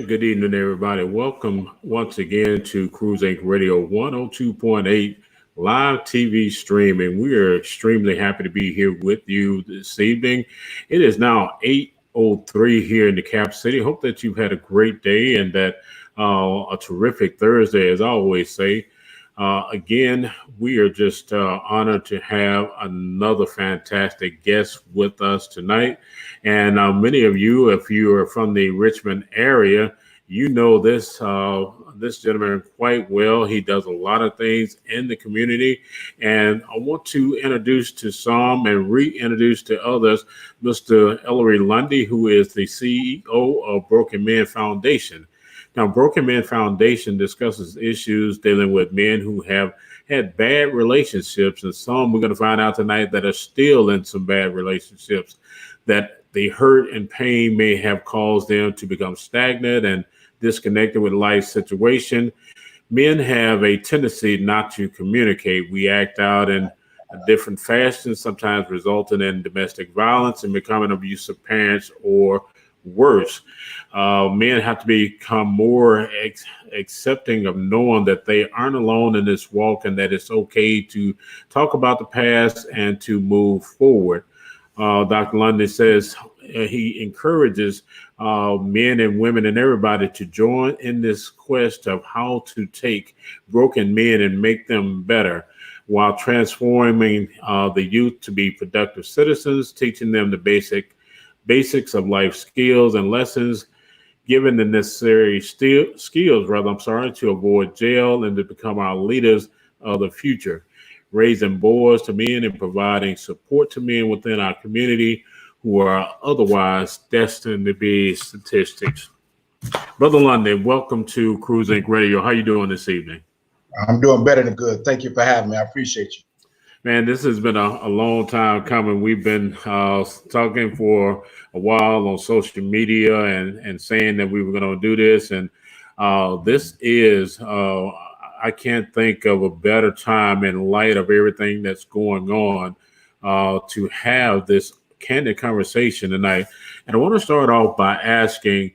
and good evening, everybody. Welcome once again to Cruise Inc. Radio 102.8 live TV streaming. We are extremely happy to be here with you this evening. It is now 8:03 here in the Cap City. Hope that you've had a great day and that a terrific Thursday, as I always say. Again, we are just honored to have another fantastic guest with us tonight. And many of you, if you are from the Richmond area, you know this gentleman quite well. He does a lot of things in the community, and I want to introduce to some and reintroduce to others Mr. Ellery Lundy, who is the CEO of Broken Men Foundation. Now, Broken Men Foundation discusses issues dealing with men who have had bad relationships, and some we're going to find out tonight that are still in some bad relationships, that the hurt and pain may have caused them to become stagnant and disconnected with life situation. Men have a tendency not to communicate. We act out in different fashions, sometimes resulting in domestic violence and becoming abusive parents or worse. Men have to become more accepting of knowing that they aren't alone in this walk and that it's okay to talk about the past and to move forward. Dr. Lundy says he encourages men and women and everybody to join in this quest of how to take broken men and make them better while transforming the youth to be productive citizens, teaching them the basics of life skills and lessons, given the necessary skills, to avoid jail and to become our leaders of the future, raising boys to men and providing support to men within our community who are otherwise destined to be statistics. Brother London, welcome to Cruise Inc. Radio. How you doing this evening? I'm doing better than good. Thank you for having me. I appreciate you. Man, this has been a long time coming. We've been talking for a while on social media and saying that we were going to do this. And this is, I can't think of a better time in light of everything that's going on to have this candid conversation tonight. And I want to start off by asking,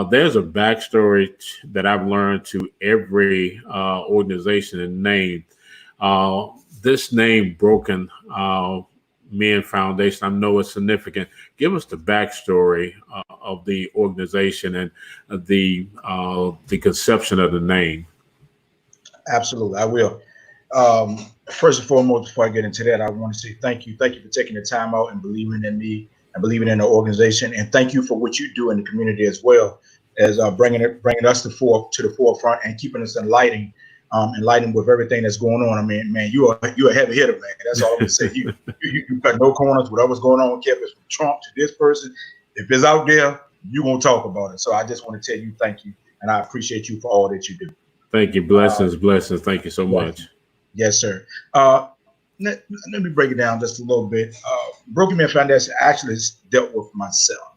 there's a backstory that I've learned to every organization and name. This name, Broken Men Foundation, I know it's significant. Give us the backstory of the organization and the conception of the name. Absolutely, I will. First and foremost, before I get into that, I want to say thank you. Thank you for taking the time out and believing in me and believing in the organization. And thank you for what you do in the community as well as bringing us to the forefront and keeping us enlightened with everything that's going on. I mean, man, you're a heavy hitter, man. That's all I'm gonna say. You cut no corners. Whatever's going on, kept us from Trump to this person. If it's out there, you're gonna talk about it. So I just want to tell you thank you, and I appreciate you for all that you do. Thank you. Blessings. Thank you so much. Yes, sir. Let me break it down just a little bit. Broken Man Foundation actually dealt with myself.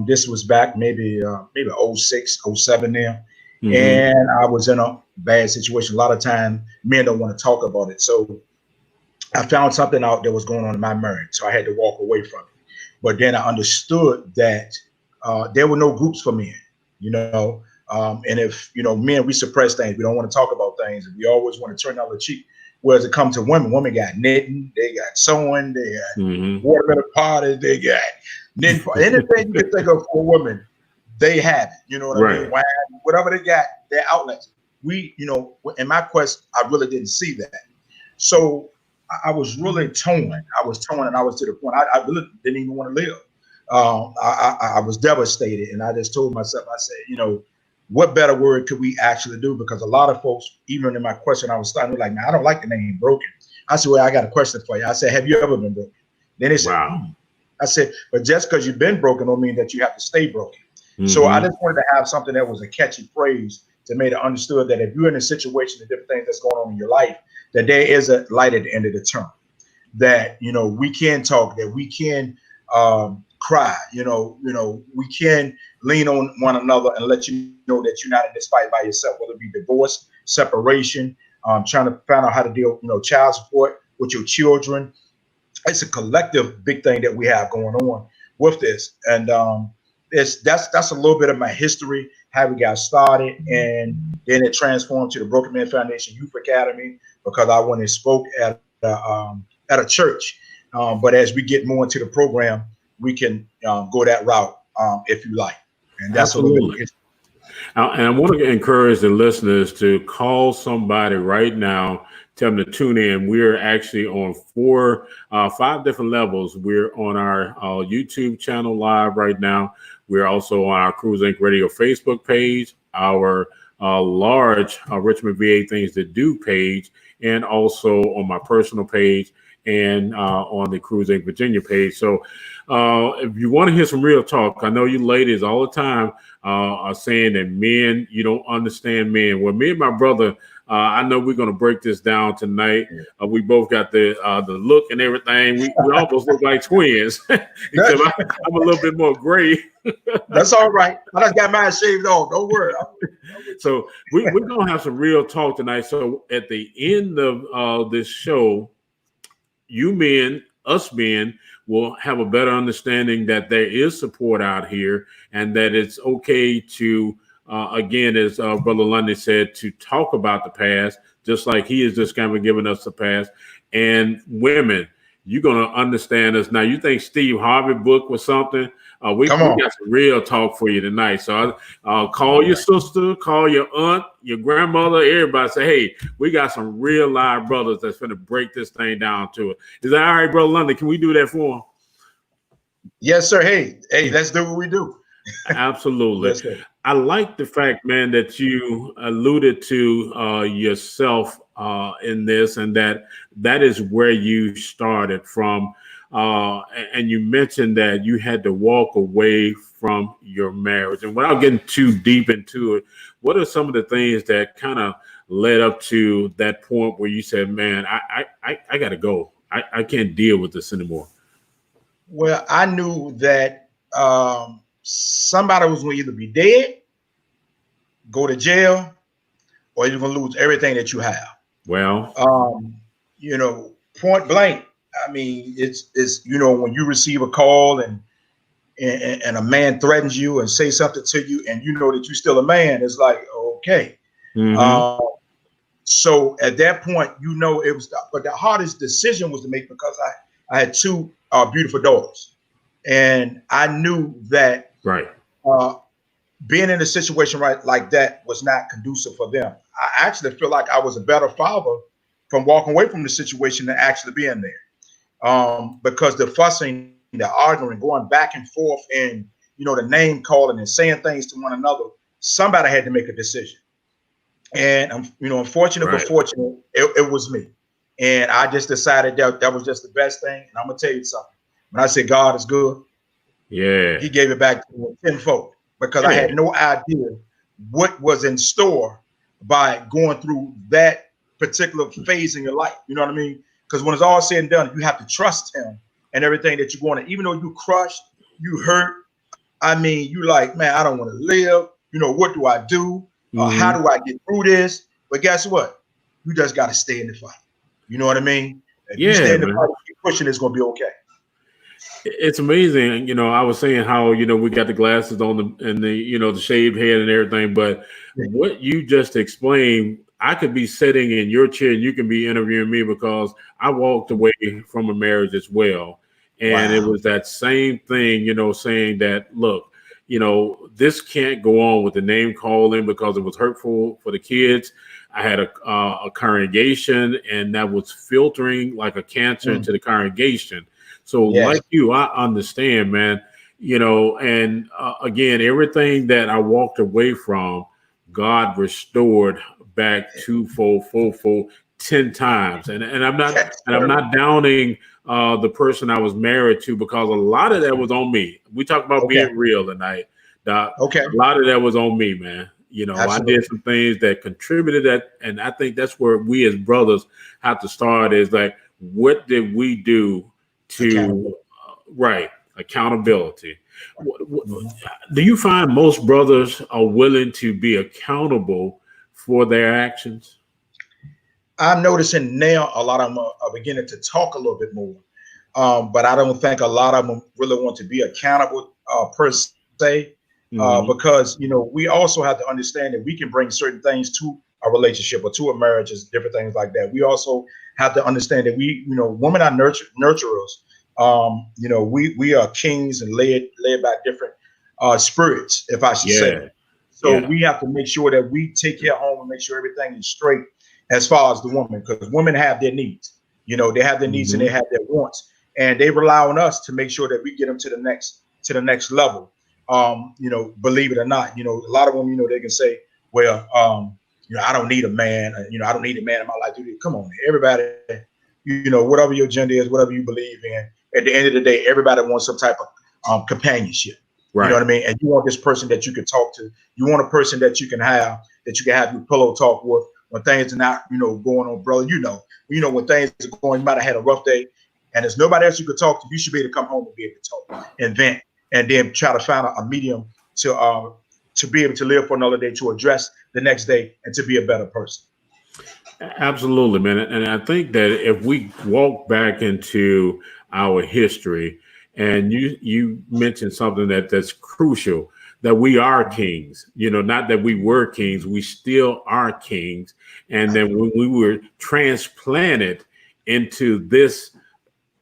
This was back maybe 06, 07 there. Mm-hmm. And I was in a bad situation. A lot of times men don't want to talk about it. So I found something out that was going on in my marriage. So I had to walk away from it. But then I understood that there were no groups for men, and if, men, we suppress things. We don't want to talk about things. We always want to turn the other cheek. Whereas it comes to women got knitting, they got sewing, they got watermelon parties, they got knitting. Anything you can think of for women, they have it. You know what I mean? Wine, whatever they got, their outlets. In my quest, I really didn't see that. So I was really torn. I was and I was to the point I really didn't even want to live. I was devastated, and I just told myself, I said, what better word could we actually do? Because a lot of folks, even in my question, I was starting like, man, I don't like the name Broken. I said, well, I got a question for you. I said, have you ever been broken? Then they said, wow. I said, but just because you've been broken don't mean that you have to stay broken. Mm-hmm. So I just wanted to have something that was a catchy phrase to make it understood that if you're in a situation, the different things that's going on in your life, that there is a light at the end of the tunnel, that, we can talk, that we can cry, we can lean on one another and let you know that you're not in this fight by yourself, whether it be divorce, separation, trying to find out how to deal, child support with your children. It's a collective big thing that we have going on with this. And that's a little bit of my history, how we got started, and then it transformed to the Broken Man Foundation Youth Academy because I went and spoke at a church. But as we get more into the program, we can go that route if you like, and that's a little bit of Absolutely. history. And I want to encourage the listeners to call somebody right now. Tell them to tune in. We're actually on 5 different levels. We're on our YouTube channel live right now. We're also on our Cruise Inc. Radio Facebook page, our large Richmond VA Things to Do page, and also on my personal page and on the Cruise Inc. Virginia page. So if you want to hear some real talk, I know you ladies all the time are saying that men, you don't understand men. Well, me and my brother, I know we're going to break this down tonight. We both got the look and everything. We almost look like twins, except I'm a little bit more gray. That's all right. I just got mine shaved off. Don't worry. So we're going to have some real talk tonight. So at the end of this show, you men, us men, will have a better understanding that there is support out here and that it's okay to, again, as Brother Lundy said, to talk about the past, just like he is just kind of giving us the past. And women, you're going to understand us. Now, you think Steve Harvey book was something? We got some real talk for you tonight. So I'll call your sister, call your aunt, your grandmother, everybody. Say, hey, we got some real live brothers that's going to break this thing down to it. Is that all right, Brother Lundy? Can we do that for him? Yes, sir. Hey, let's do what we do. Absolutely. Yes, I like the fact, man, that you alluded to yourself in this, and that is where you started from. And you mentioned that you had to walk away from your marriage. And without getting too deep into it, what are some of the things that kind of led up to that point where you said, man, I got to go. I can't deal with this anymore? Well, I knew that somebody was going to either be dead, go to jail, or you're going to lose everything that you have. Well, point blank. I mean, it's when you receive a call and a man threatens you and say something to you, and you know that you're still a man. It's like, okay. mm-hmm. So at that point, it was, but the hardest decision was to make because I had 2 beautiful daughters, and I knew that right. Being in a situation like that was not conducive for them. I actually feel like I was a better father from walking away from the situation than actually being there. Because the fussing, the arguing, going back and forth, and the name calling and saying things to one another, somebody had to make a decision. And unfortunate but fortunate, it was me. And I just decided that was just the best thing. And I'm gonna tell you something. When I say God is good, yeah, He gave it back to me tenfold, because I had no idea what was in store by going through that particular phase in your life. You know what I mean? Because when it's all said and done, you have to trust Him and everything that you're going to. Even though you crushed, you hurt. I mean, you like, man, I don't want to live. What do I do? How do I get through this? But guess what? You just got to stay in the fight. You know what I mean? If you stay in the fight, keep pushing, it's going to be okay. It's amazing. I was saying how, we got the glasses on and the shaved head and everything, but what you just explained, I could be sitting in your chair and you can be interviewing me, because I walked away from a marriage as well. And it was that same thing, saying that, look, this can't go on with the name calling, because it was hurtful for the kids. I had a congregation, and that was filtering like a cancer into the congregation. So like you, I understand, man, and again, everything that I walked away from, God restored back twofold, fourfold, 10 times. And I'm not downing the person I was married to, because a lot of that was on me. We talk about being real tonight, Doc. A lot of that was on me, man. I did some things that contributed that. And I think that's where we as brothers have to start, is like, what did we do to accountability? Do you find most brothers are willing to be accountable for their actions? I'm noticing now a lot of them are beginning to talk a little bit more, but I don't think a lot of them really want to be accountable per se. say, Mhm. because we also have to understand that we can bring certain things to a relationship or to a marriage, different things like that. We also have to understand that women are nurturers. We are kings and led by different spirits, if I should say Yeah. that. So Yeah. we have to make sure that we take care of home and make sure everything is straight as far as the woman, because women have their needs. They have their needs and they Mhm. have their wants, and they rely on us to make sure that we get them to the next level. Believe it or not, a lot of them, they can say, well, I don't need a man. I don't need a man in my life. Dude, come on, everybody. Whatever your gender is, whatever you believe in. At the end of the day, everybody wants some type of companionship. You know what Right. I mean? And you want this person that you can talk to. You want a person that you can have your pillow talk with when things are not, going on, brother. When things are going, you might have had a rough day, and there's nobody else you could talk to. You should be able to come home and be able to talk and vent, and then try to find a medium to be able to live for another day, to address the next day, and to be a better person. Absolutely, man. And I think that if we walk back into our history, and you mentioned something that's crucial, that we are kings. Not that we were kings, we still are kings. And then when we were transplanted into this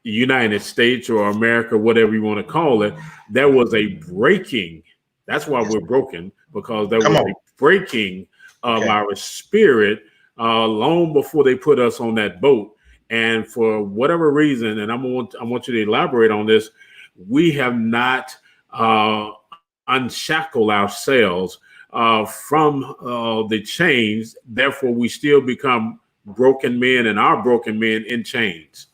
United States or America, whatever you want to call it, there was a breaking. That's why Yes. we're broken, because there Come was on. a breaking of Okay. our spirit long before they put us on that boat. And for whatever reason, and I want you to elaborate on this, we have not unshackled ourselves from the chains. Therefore, we still become broken men and are broken men in chains.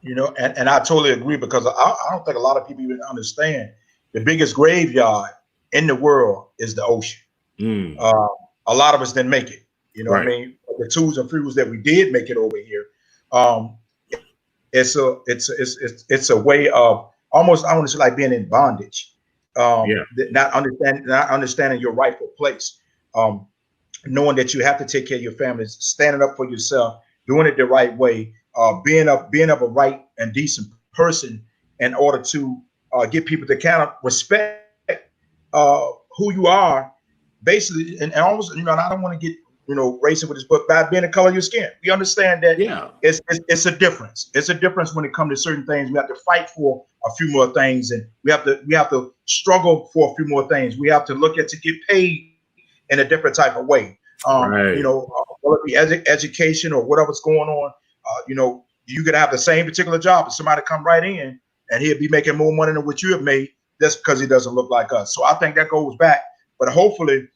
And I totally agree, because I don't think a lot of people even understand the biggest graveyard in the world is the ocean. Mm, Uh, a lot of us didn't make it. You know what I right. mean? But the twos and threes that we did make it over here, um, it's a way of almost, I want to say, like being in bondage, Yeah. not understanding your rightful place, um, knowing that you have to take care of your family, standing up for yourself, doing it the right way, being of a right and decent person in order to get people to kind of respect who you are, basically, and almost, and I don't want to get racist with this, but by being the color of your skin, we understand that Yeah. it's a difference. It's a difference when it comes to certain things. We have to fight for a few more things, and we have to struggle for a few more things. We have to look at to get paid in a different type of way. Right. Whether it be education or whatever's going on, you could have the same particular job, and somebody come right in and he'll be making more money than what you have made, just because he doesn't look like us. So I think that goes back, but hopefully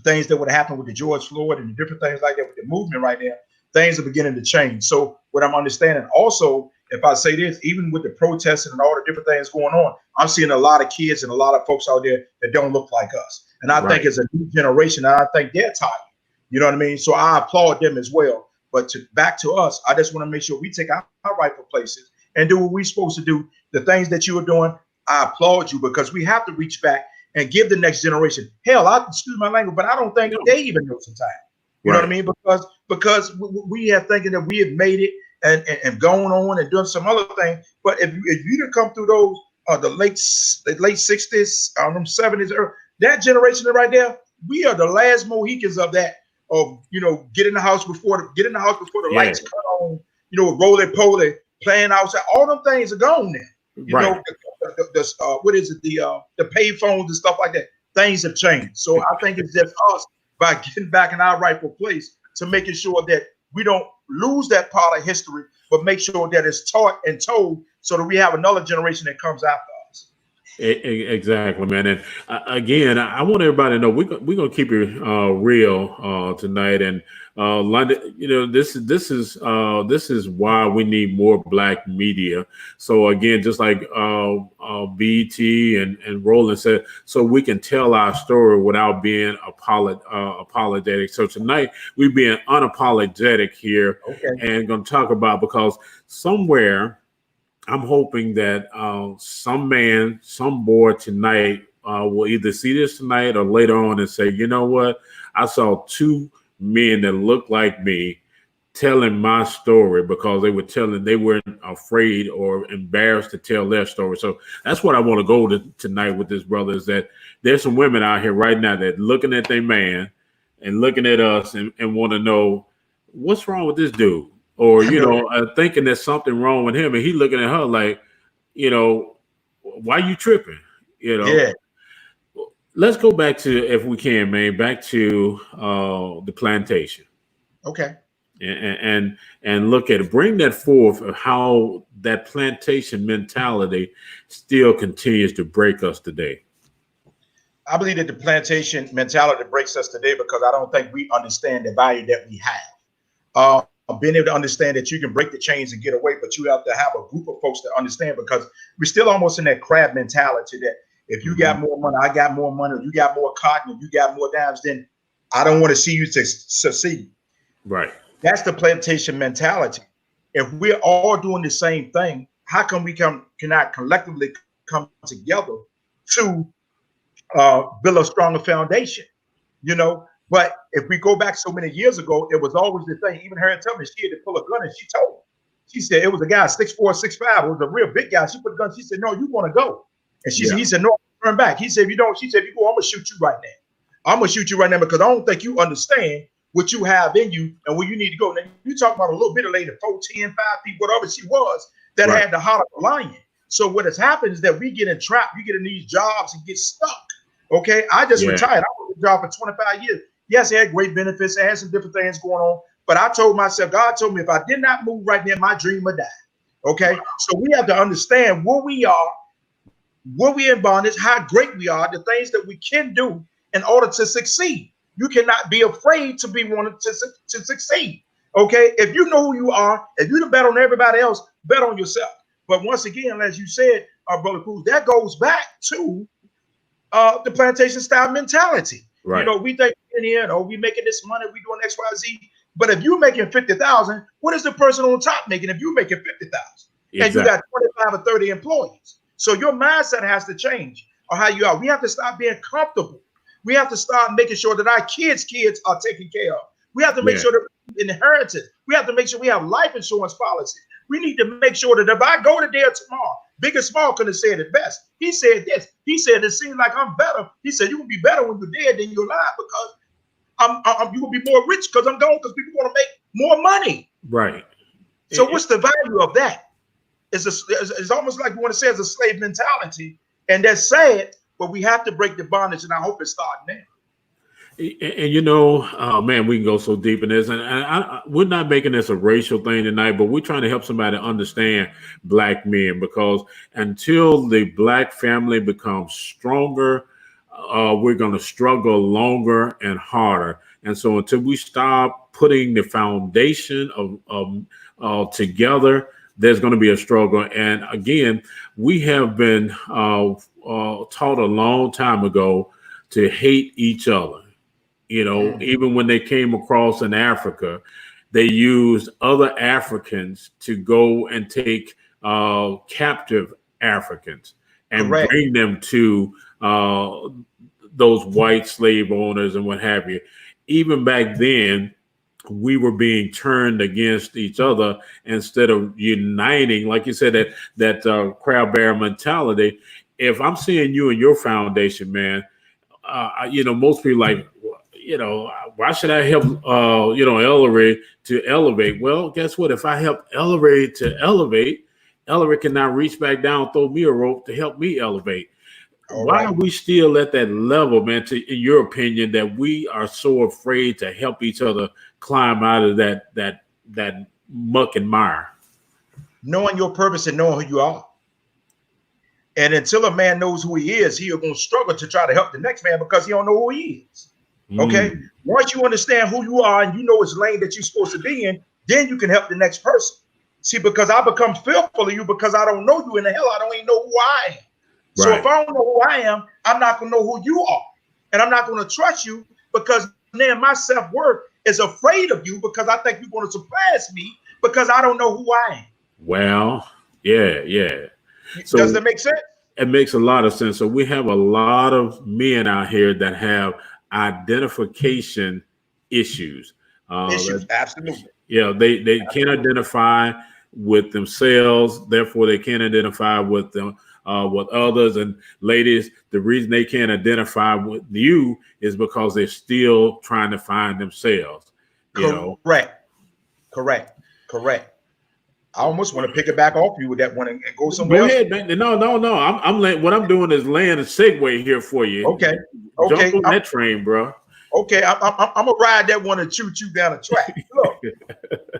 things that would happen with the George Floyd and the different things like that with the movement right now, things are beginning to change. So what I'm understanding also, if I say this, even with the protesting and all the different things going on, I'm seeing a lot of kids and a lot of folks out there that don't look like us. And I think Right. it's a new generation, and I think they're tired. You know what I mean? So I applaud them as well. But back to us, I just want to make sure we take our rightful places and do what we're supposed to do. The things that you are doing, I applaud you, because we have to reach back and give the next generation. Hell, I excuse my language, but I don't think No. they even know sometimes. You know what I Right. mean? Because we have thinking that we have made it and going on and doing some other thing. But if you didn't come through those the late 60s, '70s, that generation right there, we are the last Mohicans of that. Of get in the house before the Yeah. lights come on. Roly poly, playing outside. All them things are gone now. You Right. know, what is it? The pay phones and stuff like that. Things have changed. So I think it's just us, by getting back in our rightful place, to making sure that we don't lose that part of history, but make sure that it's taught and told, so that we have another generation that comes after us. Exactly, man. And again, I want everybody to know we're gonna keep it real tonight. And London, this is why we need more black media. So again, just like BT and Roland said, so we can tell our story without being apologetic. So tonight we're being unapologetic here, Okay. and going to talk about, because somewhere I'm hoping that some man, some boy tonight will either see this tonight or later on and say, you know what? I saw two men that look like me telling my story because they weren't afraid or embarrassed to tell their story. So that's what I want to go to tonight with this brother, is that there's some women out here right now that looking at their man and looking at us and want to know what's wrong with this dude, or I know that. thinking there's something wrong with him, and he looking at her like, why you tripping? Yeah. Let's go back to, if we can, man, back to the plantation. Okay. And look at it, bring that forth of how that plantation mentality still continues to break us today. I believe that the plantation mentality breaks us today because I don't think we understand the value that we have. Being able to understand that you can break the chains and get away, but you have to have a group of folks that understand, because we're still almost in that crab mentality that if you got more money, I got more money, or you got more cotton, or you got more dimes, then I don't want to see you to succeed. Right. That's the plantation mentality. If we're all doing the same thing, how come we cannot collectively come together to build a stronger foundation? But if we go back so many years ago, it was always the thing. Even her tell me she had to pull a gun, and she told me. She said it was a guy 6'4", 6'5". It was a real big guy. She put a gun. She said, "No, you want to go?" And she said, he said, "No, turn back." He said, "If you don't," she said, "If you go, I'm gonna shoot you right now. I'm gonna shoot you right now because I don't think you understand what you have in you and where you need to go." Now you talk about a little bit of lady, 4'10", 5 feet, whatever she was, that had the heart of a lion. So what has happened is that we get entrapped. You get in these jobs and get stuck. Okay, I just retired. I was in a job for 25 years. Yes, it had great benefits. It had some different things going on. But I told myself, God told me if I did not move right now, my dream would die. Okay, so we have to understand where we are, where we're in bondage, how great we are, the things that we can do in order to succeed. You cannot be afraid to be wanted to succeed. Okay, if you know who you are, if you don't bet on everybody else, bet on yourself. But once again, as you said, Brother Cruz, that goes back to the plantation style mentality. Right. We think in here, we making this money, we doing X, Y, Z. But if you're making 50,000, what is the person on top making if you're making 50,000? Exactly. And you got 25 or 30 employees. So your mindset has to change, or how you are. We have to stop being comfortable. We have to start making sure that our kids are taken care of. We have to make sure that we inheritance. We have to make sure we have life insurance policy. We need to make sure that if I go to there tomorrow, Big and Small could have said it best. He said this. He said, "It seems like I'm better." He said, "You will be better when you're dead than you're alive, because you will be more rich because I'm gone, because people want to make more money." Right. So what's the value of that? It's almost like you want to say it's a slave mentality, and that's sad. But we have to break the bondage, and I hope it's starting now. And man, we can go so deep in this, and we're not making this a racial thing tonight, but we're trying to help somebody understand Black men, because until the Black family becomes stronger, we're going to struggle longer and harder. And so until we stop putting the foundation of together, there's going to be a struggle. And again, we have been taught a long time ago to hate each other. Even when they came across in Africa, they used other Africans to go and take captive Africans and bring them to those white slave owners and what have you. Even back then, we were being turned against each other instead of uniting. Like you said, that crab bear mentality. If I'm seeing you and your foundation, man, most people like, why should I help, Ellery to elevate? Well, guess what? If I help Ellery to elevate, Ellery can now reach back down, throw me a rope to help me elevate. Why are we still at that level, man, in your opinion, that we are so afraid to help each other climb out of that muck and mire? Knowing your purpose and knowing who you are. And until a man knows who he is, he's going to struggle to try to help the next man because he don't know who he is. Okay. Once you understand who you are and you know which lane that you're supposed to be in, then you can help the next person. See, because I become fearful of you because I don't know you, in the hell I don't even know who I am. So if I don't know who I am, I'm not going to know who you are. And I'm not going to trust you, because then my self-worth is afraid of you, because I think you're going to surpass me because I don't know who I am. Well, yeah. So does that make sense? It makes a lot of sense. So we have a lot of men out here that have identification issues. Absolutely. They can't identify with themselves, therefore they can't identify with them with others. And ladies, the reason they can't identify with you is because they're still trying to find themselves. Correct. I almost want to pick it back off you with that one and go somewhere Go else. ahead, man. No. What I'm doing is laying a segue here for you. Okay. Jump on that train, bro. Okay, I'm gonna ride that one and choo down the track. Look,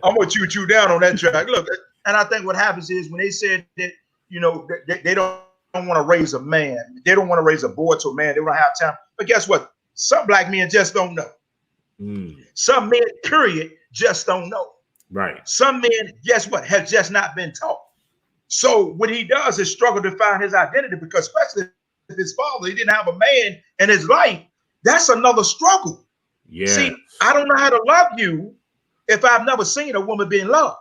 I'm gonna choo down on that track. Look, and I think what happens is when they said that, they don't want to raise a man, they don't want to raise a boy to a man, they don't have time. But guess what? Some black men just don't know. Some men, period, just don't know. Right. Some men, guess what, have just not been taught. So what he does is struggle to find his identity, because especially if his father, he didn't have a man in his life. That's another struggle. Yeah. See, I don't know how to love you if I've never seen a woman being loved.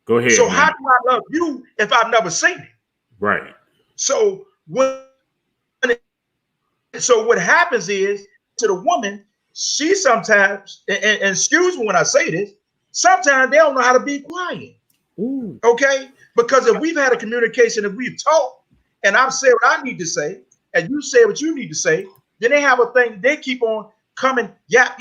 Go ahead. So man. how do I love you if I've never seen it? Right. So what happens is, to the woman, she sometimes, and excuse me when I say this, sometimes they don't know how to be quiet. Ooh. Okay? Because if we've had a communication, if we've talked, and I've said what I need to say, and you say what you need to say, then they have a thing, they keep on coming, yap.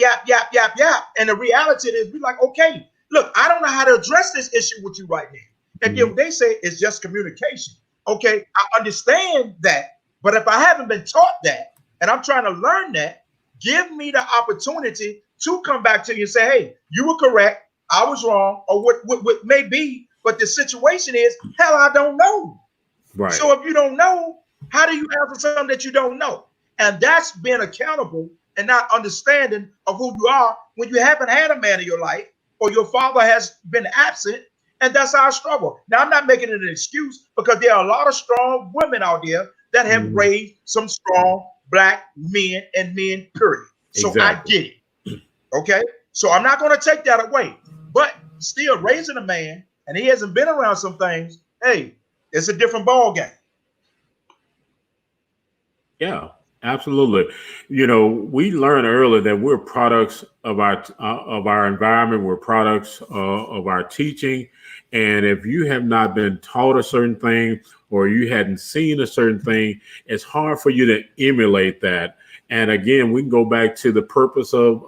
And the reality is, be like, okay, look, I don't know how to address this issue with you right now. And then they say it's just communication. Okay, I understand that. But if I haven't been taught that, and I'm trying to learn that, give me the opportunity to come back to you and say, hey, you were correct, I was wrong, or what may be. But the situation is, hell, I don't know. Right. So if you don't know, how do you answer something that you don't know? And that's being accountable and not understanding of who you are when you haven't had a man in your life, or your father has been absent. And that's our struggle. Now, I'm not making it an excuse, because there are a lot of strong women out there that have raised some strong black men and men, period. So exactly. I get it. Okay. So I'm not going to take that away, but still raising a man and he hasn't been around some things. Hey, it's a different ball game. Yeah. Absolutely. We learned earlier that we're products of our environment. We're products of our teaching. And if you have not been taught a certain thing, or you hadn't seen a certain thing, it's hard for you to emulate that. And again, we can go back to the purpose of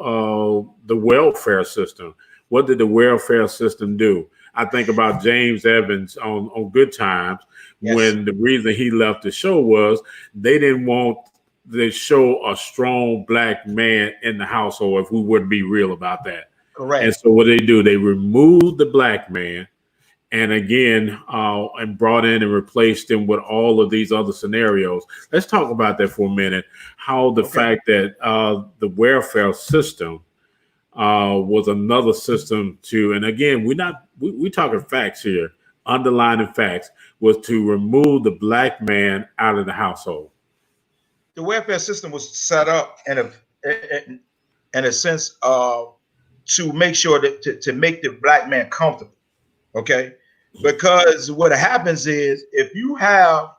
the welfare system. What did the welfare system do? I think about James Evans on Good Times, yes, when the reason he left the show was they didn't want they show a strong black man in the household, if we wouldn't be real about that. Correct. And so what they do, they removed the black man, and again, and brought in and replaced him with all of these other scenarios. Let's talk about that for a minute. How the fact that the welfare system was another system to, and again, we're talking facts here, underlining facts, was to remove the black man out of the household. The welfare system was set up in a sense to make sure that to make the black man comfortable. Okay, because what happens is, if you have,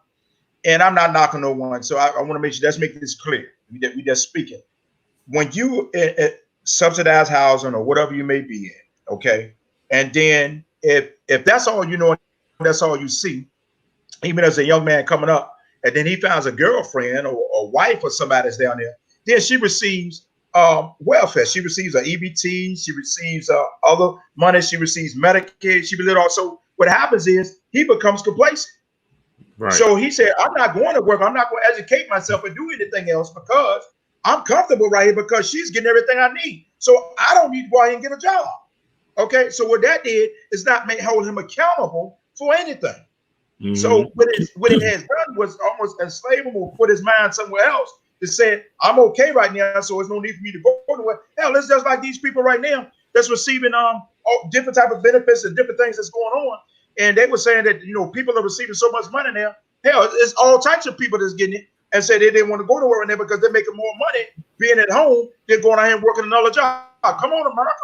and I'm not knocking no one, so I want to make sure, let's make this clear. We just speaking. When you subsidized housing or whatever you may be in, okay, and then if that's all you know, that's all you see, even as a young man coming up, and then he finds a girlfriend or a wife or somebody that's down there, then she receives welfare. She receives an EBT. She receives other money. She receives Medicaid. She believes also. What happens is he becomes complacent. Right. So he said, I'm not going to work. I'm not going to educate myself and do anything else, because I'm comfortable right here, because she's getting everything I need. So I don't need to go out and get a job. Okay. So what that did is not hold him accountable for anything. Mm-hmm. So what it has done was almost enslavable, put his mind somewhere else to say, I'm okay right now, so there's no need for me to go anywhere. Hell, it's just like these people right now that's receiving all different type of benefits and different things that's going on. And they were saying that, people are receiving so much money now. Hell, it's all types of people that's getting it, and say they didn't want to go to work in there because they're making more money being at home than going out here and working another job. Come on, America.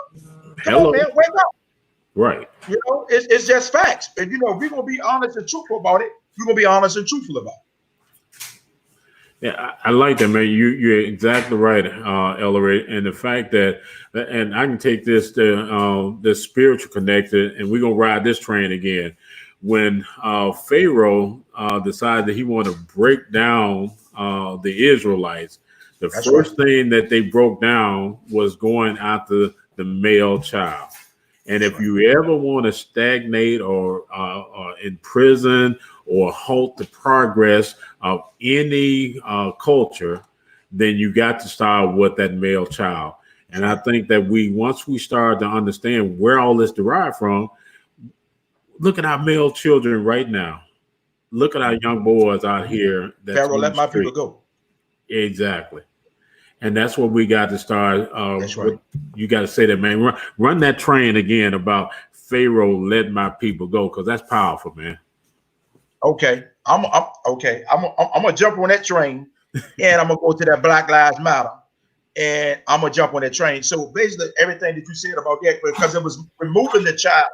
Come on, man, wake up. Right. It's just facts. And, if we're going to be honest and truthful about it, we're going to be honest and truthful about it. Yeah, I like that, man. You're exactly right, Ellery, and the fact that, and I can take this to the spiritual connected, and we're gonna ride this train again. When Pharaoh decided that he wanted to break down the Israelites, the That's right. first thing that they broke down was going after the male child. And That's if right. you ever want to stagnate or imprison or halt the progress of any culture, then you got to start with that male child. That's And I right. think that once we start to understand where all this derived from, look at our male children right now. Look at our young boys out Mhm. here that's Pharaoh, on let the my people street. go. Exactly. And that's what we got to start. That's right. With you got to say that, man. Run that train again about Pharaoh let my people go, because that's powerful, man. Okay. I'm okay. I'm gonna jump on that train, and I'm gonna go to that Black Lives Matter, and I'm gonna jump on that train. So basically, everything that you said about that, because it was removing the child,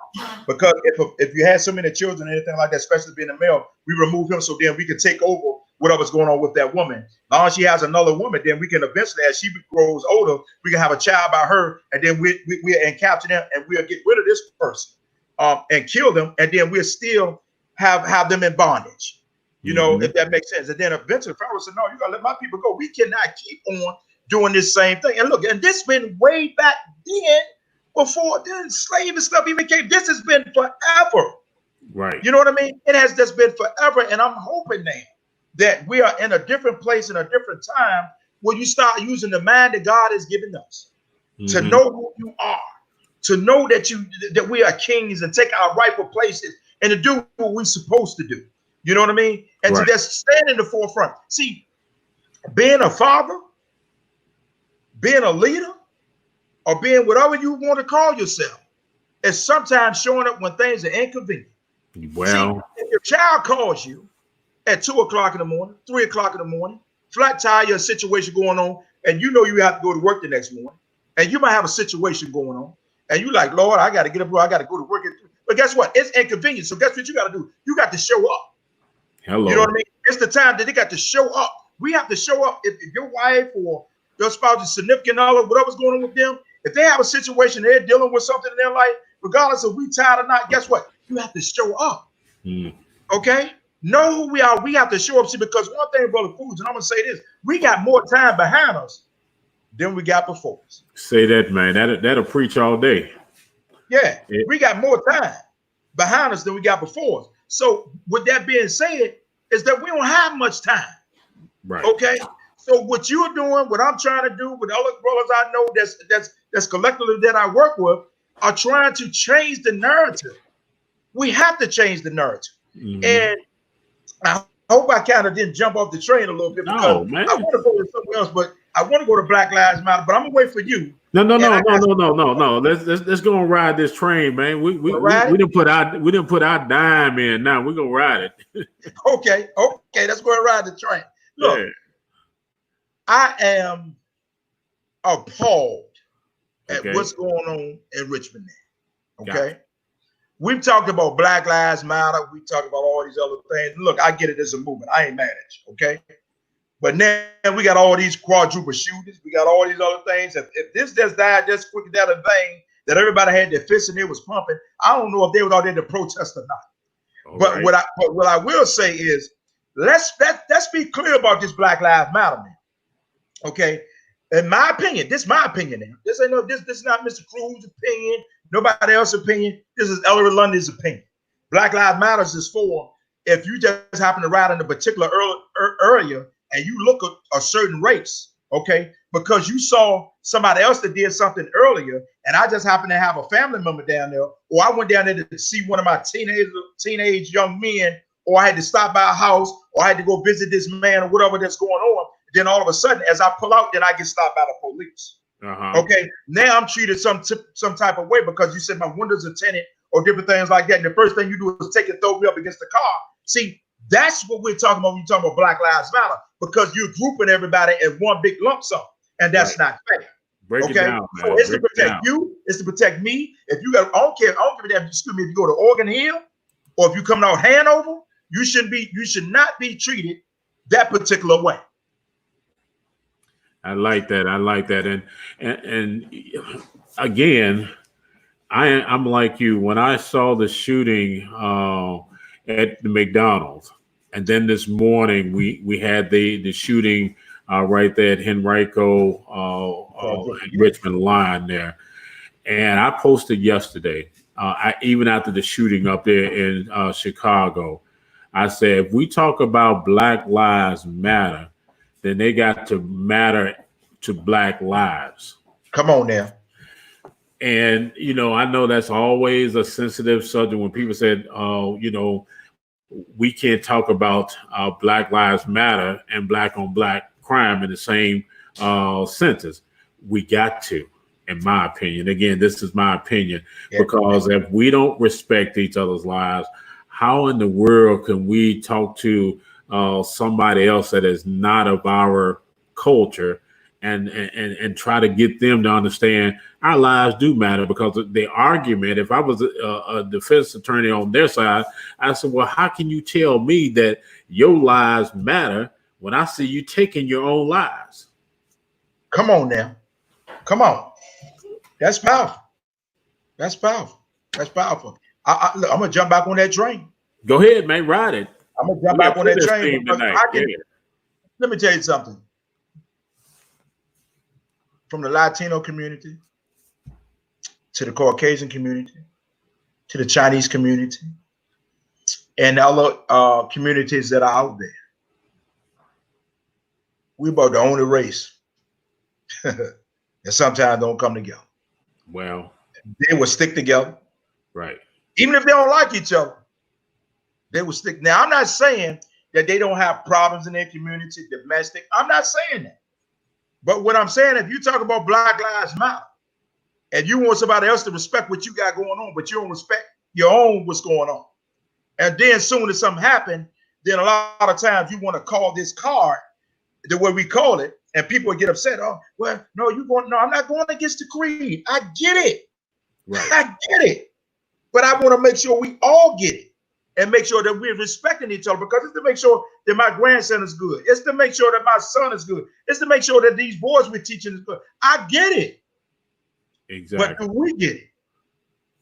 because if you had so many children, anything like that, especially being a male, we remove him so then we can take over whatever's going on with that woman. Long as she has another woman, then we can eventually, as she grows older, we can have a child by her, and then we capture them, and we'll get rid of this person, and kill them, and then we'll still have them in bondage. You know, Hmm. if that makes sense. And then eventually Pharaoh said, no, you gotta let my people go. We cannot keep on doing this same thing. And look, and this been way back then, before the slave and stuff even came. This has been forever. Right. You know what I mean? It has just been forever. And I'm hoping now that we are in a different place in a different time where you start using the mind that God has given us to Hmm. know who you are, to know that we are kings and take our rightful places and to do what we're supposed to do. You know what I mean? And to Right. just stand in the forefront. See, being a father, being a leader, or being whatever you want to call yourself is sometimes showing up when things are inconvenient. See, Well, if your child calls you at 2 o'clock in the morning, 3 o'clock in the morning, flat tire, a situation going on, and you know you have to go to work the next morning, and you might have a situation going on, and you like, Lord, I got to get up, I got to go to work. But guess what? It's inconvenient. So guess what you got to do? You got to show up. You know hello. what I mean? It's the time that they got to show up. We have to show up. If your wife or your spouse is significant other, whatever's going on with them, if they have a situation, they're dealing with something in their life, regardless of we tired or not, guess what? You have to show up. Mm. Okay? Know who we are. We have to show up. See, because one thing, Brother Foods, and I'm gonna say this: we got more time behind us than we got before us. Say that, man. That'll preach all day. Yeah, It, we got more time behind us than we got before us. So, with that being said, is that we don't have much time. right. Okay. So what you're doing, what I'm trying to do, with other brothers I know that's collectively that I work with, are trying to change the narrative. We have to change the narrative. Hmm. And I hope I kind of didn't jump off the train a little bit because No, I man. want to go to something else, but I want to go to Black Lives Matter, but I'm gonna wait for you. No, no, And no, I no, got no, some no, more no, questions. no. Let's go and ride this train, man. You wanna ride it? We didn't put our dime in. Now we're gonna ride it. Okay, okay, let's go and ride the train. Yeah. Look, I am appalled at Okay. what's going on in Richmond now. Gotcha. Okay. We've talked about Black Lives Matter. We talked about all these other things. Look, I get it as a movement. I ain't mad at you, okay? But now we got all these quadruple shooters. We got all these other things. If this just died just quick down the vein that everybody had their fists and it was pumping, I don't know if they was out there to protest or not. All But right. what I will say is let's be clear about this Black Lives Matter, man. Okay. In my opinion, this is my opinion now. This ain't no this is not Mr. Cruz's opinion, nobody else's opinion. This is Ellery Lundy's opinion. Black Lives Matters is for if you just happen to ride in a particular area and you look at a certain race, okay, because you saw somebody else that did something earlier, and I just happen to have a family member down there, or I went down there to see one of my teenage young men, or I had to stop by a house, or I had to go visit this man, or whatever that's going on. Then all of a sudden, as I pull out, then I get stopped by the police. Uh-huh. Okay, now I'm treated some type of way because you said my windows are tinted or different things like that. And the first thing you do is take and throw me up against the car. See, that's what we're talking about when you're talking about Black Lives Matter, because you're grouping everybody in one big lump sum, and that's Right. not fair. Break it Okay, down, so man. it's to Break it protect down. you, it's to protect me. If you got, I don't give a damn. Excuse me, if you go to Oregon Hill or if you coming out Hanover, you should not be treated that particular way. I like that. I like that. And again, I'm like you. When I saw the shooting at the McDonald's, and then this morning we had the shooting right there at Henrico and Yeah. Richmond line there, and I posted yesterday. Even after the shooting up there in Chicago, I said if we talk about Black Lives Matter, then they got to matter to Black lives. Come on now. And I know that's always a sensitive subject when people said, "Oh, we can't talk about Black Lives Matter and Black on Black crime in the same sentence." We got to, in my opinion. Again, this is my opinion, Yeah. because if we don't respect each other's lives, how in the world can we talk to somebody else that is not of our culture and try to get them to understand our lives do matter? Because the argument, if I was a defense attorney on their side, I said, well, how can you tell me that your lives matter when I see you taking your own lives? Come on now. Come on. That's powerful. That's powerful. That's powerful. Look, I'm gonna jump back on that train. Go ahead, man, ride it. I'm gonna jump back on that train because tonight. I can. Let me tell you something. From the Latino community to the Caucasian community to the Chinese community and other communities that are out there, we're about the only race that sometimes don't come together. Well, they will stick together, right? Even if they don't like each other, they will stick. Now, I'm not saying that they don't have problems in their community, domestic. I'm not saying that. But what I'm saying, if you talk about Black Lives Matter, and you want somebody else to respect what you got going on, but you don't respect your own what's going on, and then soon as something happens, then a lot of times you want to call this card the way we call it, and people get upset. Oh, well, no, no, I'm not going against the creed. I get it. Right. I get it. But I want to make sure we all get it and make sure that we're respecting each other, because it's to make sure that my grandson is good. It's to make sure that my son is good. It's to make sure that these boys we're teaching is good. I get it. Exactly. But do we get it?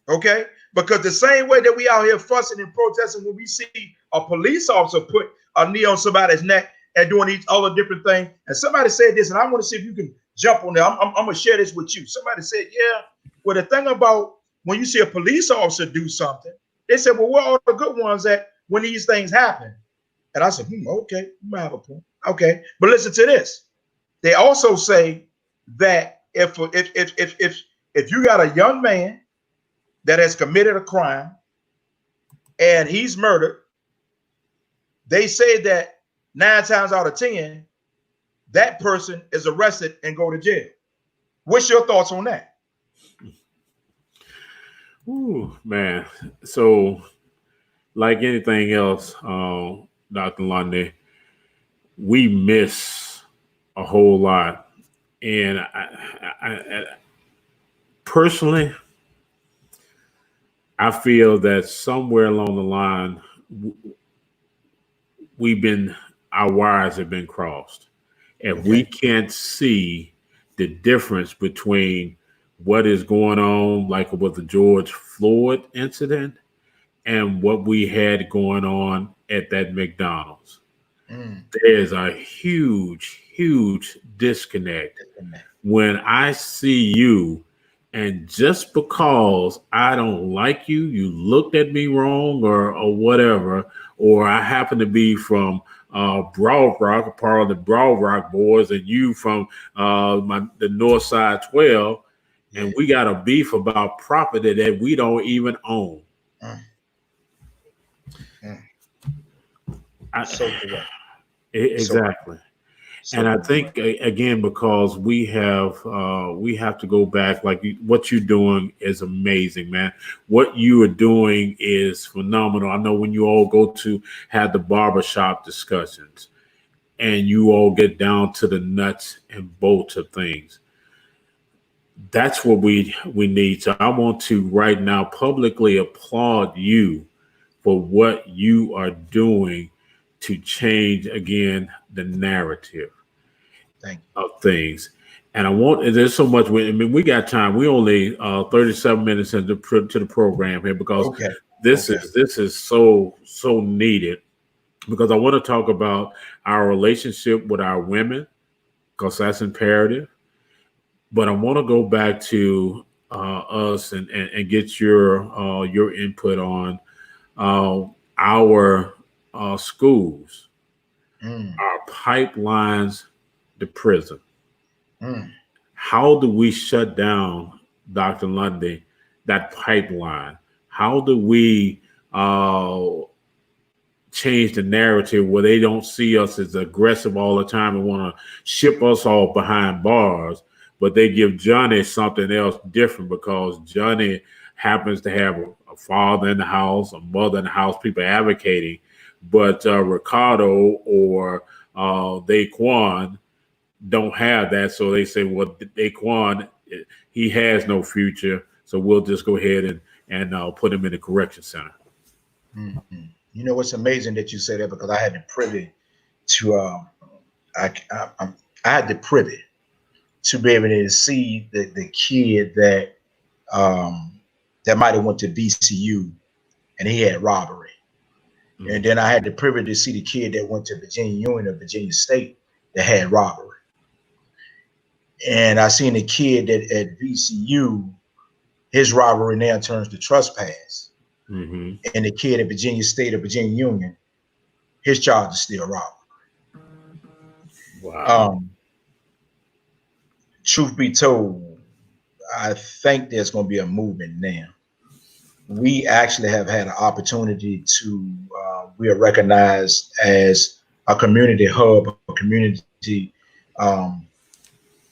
Okay? Because the same way that we out here fussing and protesting when we see a police officer put a knee on somebody's neck and doing these other different things. And somebody said this, and I want to see if you can jump on there. I'm going to share this with you. Somebody said, yeah, well, the thing about when you see a police officer do something, they said, well, where are all the good ones at when these things happen? And I said, okay, you might have a point. Okay, but listen to this. They also say that if you got a young man that has committed a crime and he's murdered, they say that 9 times out of 10, that person is arrested and go to jail. What's your thoughts on that? Ooh, man. So, like anything else, Dr. Lundy, we miss a whole lot. And I personally, I feel that somewhere along the line, our wires have been crossed. And we can't see the difference between what is going on, like with the George Floyd incident, and what we had going on at that McDonald's. There's a huge, huge disconnect when I see you, and just because I don't like you, you looked at me wrong or whatever, or I happen to be from Broad Rock, a part of the Broad Rock boys, and you from the North Side 12, and we got a beef about property that we don't even own. So correct. Exactly. So, and I think again, because we have to go back. Like what you're doing is amazing, man. What you are doing is phenomenal. I know when you all go to have the barbershop discussions, and you all get down to the nuts and bolts of things. That's what we need. So I want to right now publicly applaud you for what you are doing to change again the narrative. Thank of things. And there's so much. I mean, we got time. We only 37 minutes into to the program here you. because Okay. this Okay. is so needed. Because I want to talk about our relationship with our women because that's imperative. But I want to go back to us and get your input on uh, our schools, Mm, our pipelines to prison. mm, How do we shut down, Dr. Lundy, that pipeline? How do we change the narrative where they don't see us as aggressive all the time and want to ship us off behind bars, but they give Johnny something else different because Johnny happens to have a father in the house, a mother in the house, people advocating, but Ricardo or Daquan don't have that, so they say, well, Daquan, he has no future, so we'll just go ahead and put him in the correction center. mm. You know, it's amazing that you say that because I had the privy to I had the privy to be able to see the kid um, that might have went to VCU and he had robbery. And Mm, then I had the privilege to see the kid that went to Virginia Union or Virginia State that had robbery. And I seen the kid that at VCU, his robbery now turns to trespass. hmm And the kid at Virginia State or Virginia Union, his charge is still robbery. Wow. Um, Truth be told, I think there's going to be a movement now. We actually have had an opportunity to, we are recognized as a community hub, a community, um,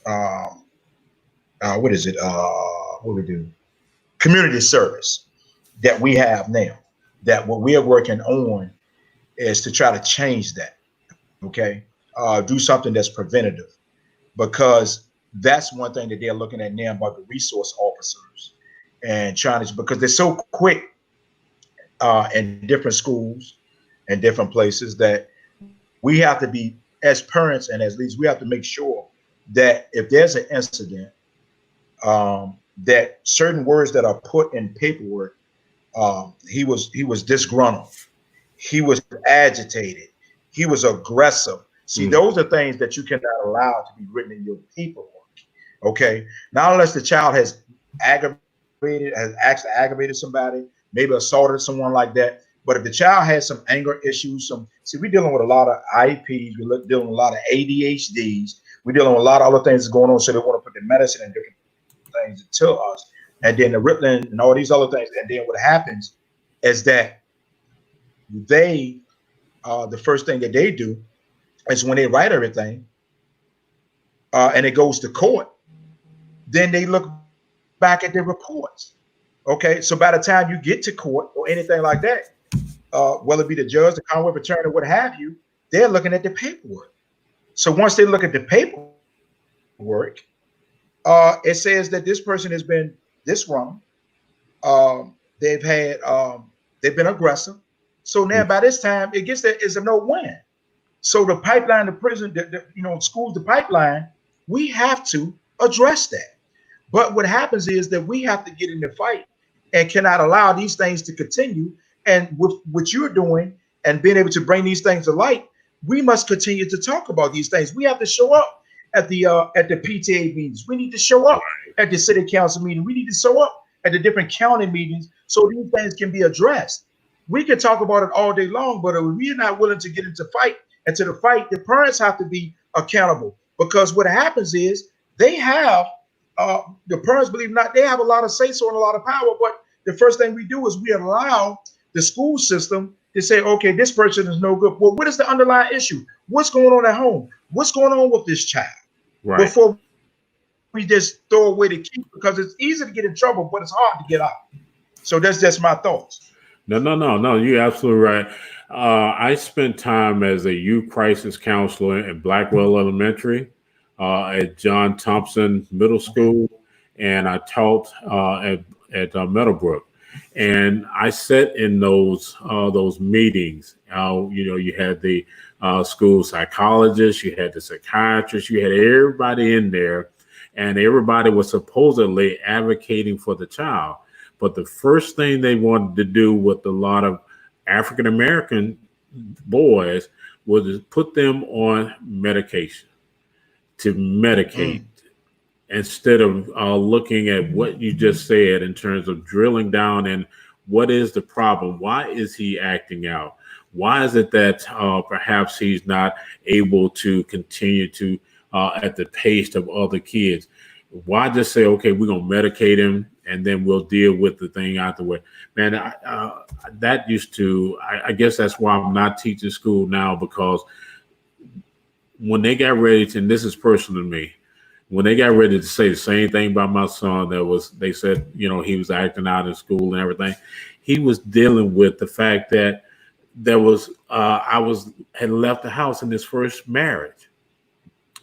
um, what is it? What we do? Community service that we have now. That what we are working on is to try to change that. Okay, do something that's preventative because that's one thing that they're looking at now about the resource officers and trying to because they're so quick in different schools and different places that we have to be as parents and as leaders we have to make sure that if there's an incident that certain words that are put in paperwork he was disgruntled, he was agitated, he was aggressive. See, Mm, those are things that you cannot allow to be written in your paperwork. Okay, not unless the child has actually aggravated somebody, maybe assaulted someone like that. But if the child has some anger issues, we're dealing with a lot of IEPs, we're dealing with a lot of ADHDs, we're dealing with a lot of other things that's going on. So they want to put the medicine and different things to us, and then the Ritalin and all these other things. And then what happens is that they, the first thing that they do is when they write everything and it goes to court, then they look back at their reports. Okay, so by the time you get to court or anything like that, whether it be the judge, the Commonwealth attorney, what have you, they're looking at the paperwork. So once they look at the paperwork, it says that this person has been this wrong. They've had they've been aggressive. So now mm, by this time, it gets there is a no win. So the pipeline, the prison, schools, the pipeline, we have to address that. But what happens is that we have to get in the fight and cannot allow these things to continue. And with what you're doing and being able to bring these things to light, we must continue to talk about these things. We have to show up at the PTA meetings. We need to show up at the city council meeting. We need to show up at the different county meetings so these things can be addressed. We can talk about it all day long, but if we're not willing to get into the fight, the parents have to be accountable because what happens is they have the parents, believe it or not, they have a lot of say so and a lot of power. But the first thing we do is we allow the school system to say, okay, this person is no good. Well, what is the underlying issue? What's going on at home? What's going on with this child? right. Before we just throw away the key, because it's easy to get in trouble, but it's hard to get out. So that's just my thoughts. No. You're absolutely right. I spent time as a youth crisis counselor at Blackwell Elementary, at John Thompson Middle Okay. School, and I taught at Meadowbrook. And I sat in those meetings. You had the school psychologist, you had the psychiatrist, you had everybody in there, and everybody was supposedly advocating for the child. But the first thing they wanted to do with a lot of African American boys was to put them on medication, to medicate, Mm. instead of looking at what you just said in terms of drilling down and what is the problem? Why is he acting out? Why is it that perhaps he's not able to continue to at the pace of other kids? Why just say, okay, we're gonna medicate him and then we'll deal with the thing out the way? Man, that used to. I guess that's why I'm not teaching school now, because when they got ready to, and this is personal to me, when they got ready to say the same thing about my son, they said, he was acting out in school and everything. He was dealing with the fact that had left the house in his first marriage.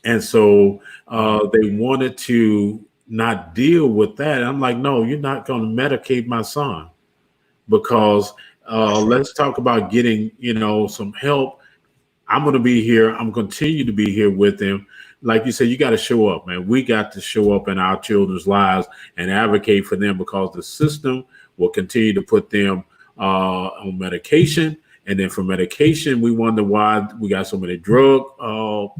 And so they wanted to not deal with that. I'm like, no, you're not going to medicate my son, because That's right. let's talk about getting, some help. I'm going to be here. I'm going to continue to be here with him. Like you said, you got to show up, man. We got to show up in our children's lives and advocate for them, because the system will continue to put them on medication. And then for medication, we wonder why we got so many drug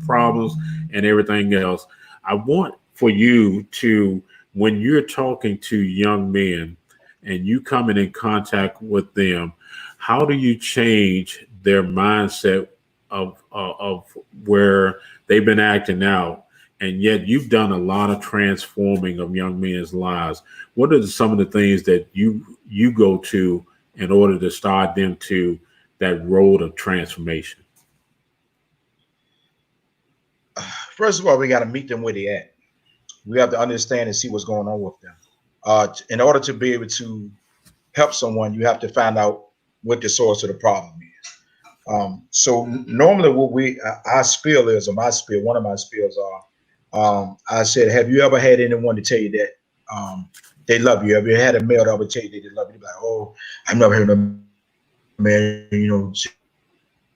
problems and everything else. I want for you to, when you're talking to young men and you coming in contact with them, how do you change their mindset of where they've been acting out, and yet you've done a lot of transforming of young men's lives? What are some of the things that you go to in order to start them to that road of transformation? First of all, we got to meet them where they at. We have to understand and see what's going on with them. In order to be able to help someone, you have to find out what the source of the problem is. So normally what our spiel is, or my spiel, one of my spiels are, I said, have you ever had anyone to tell you that they love you? Have you had a male that would tell you that they love you? Like, oh, I've never heard a man,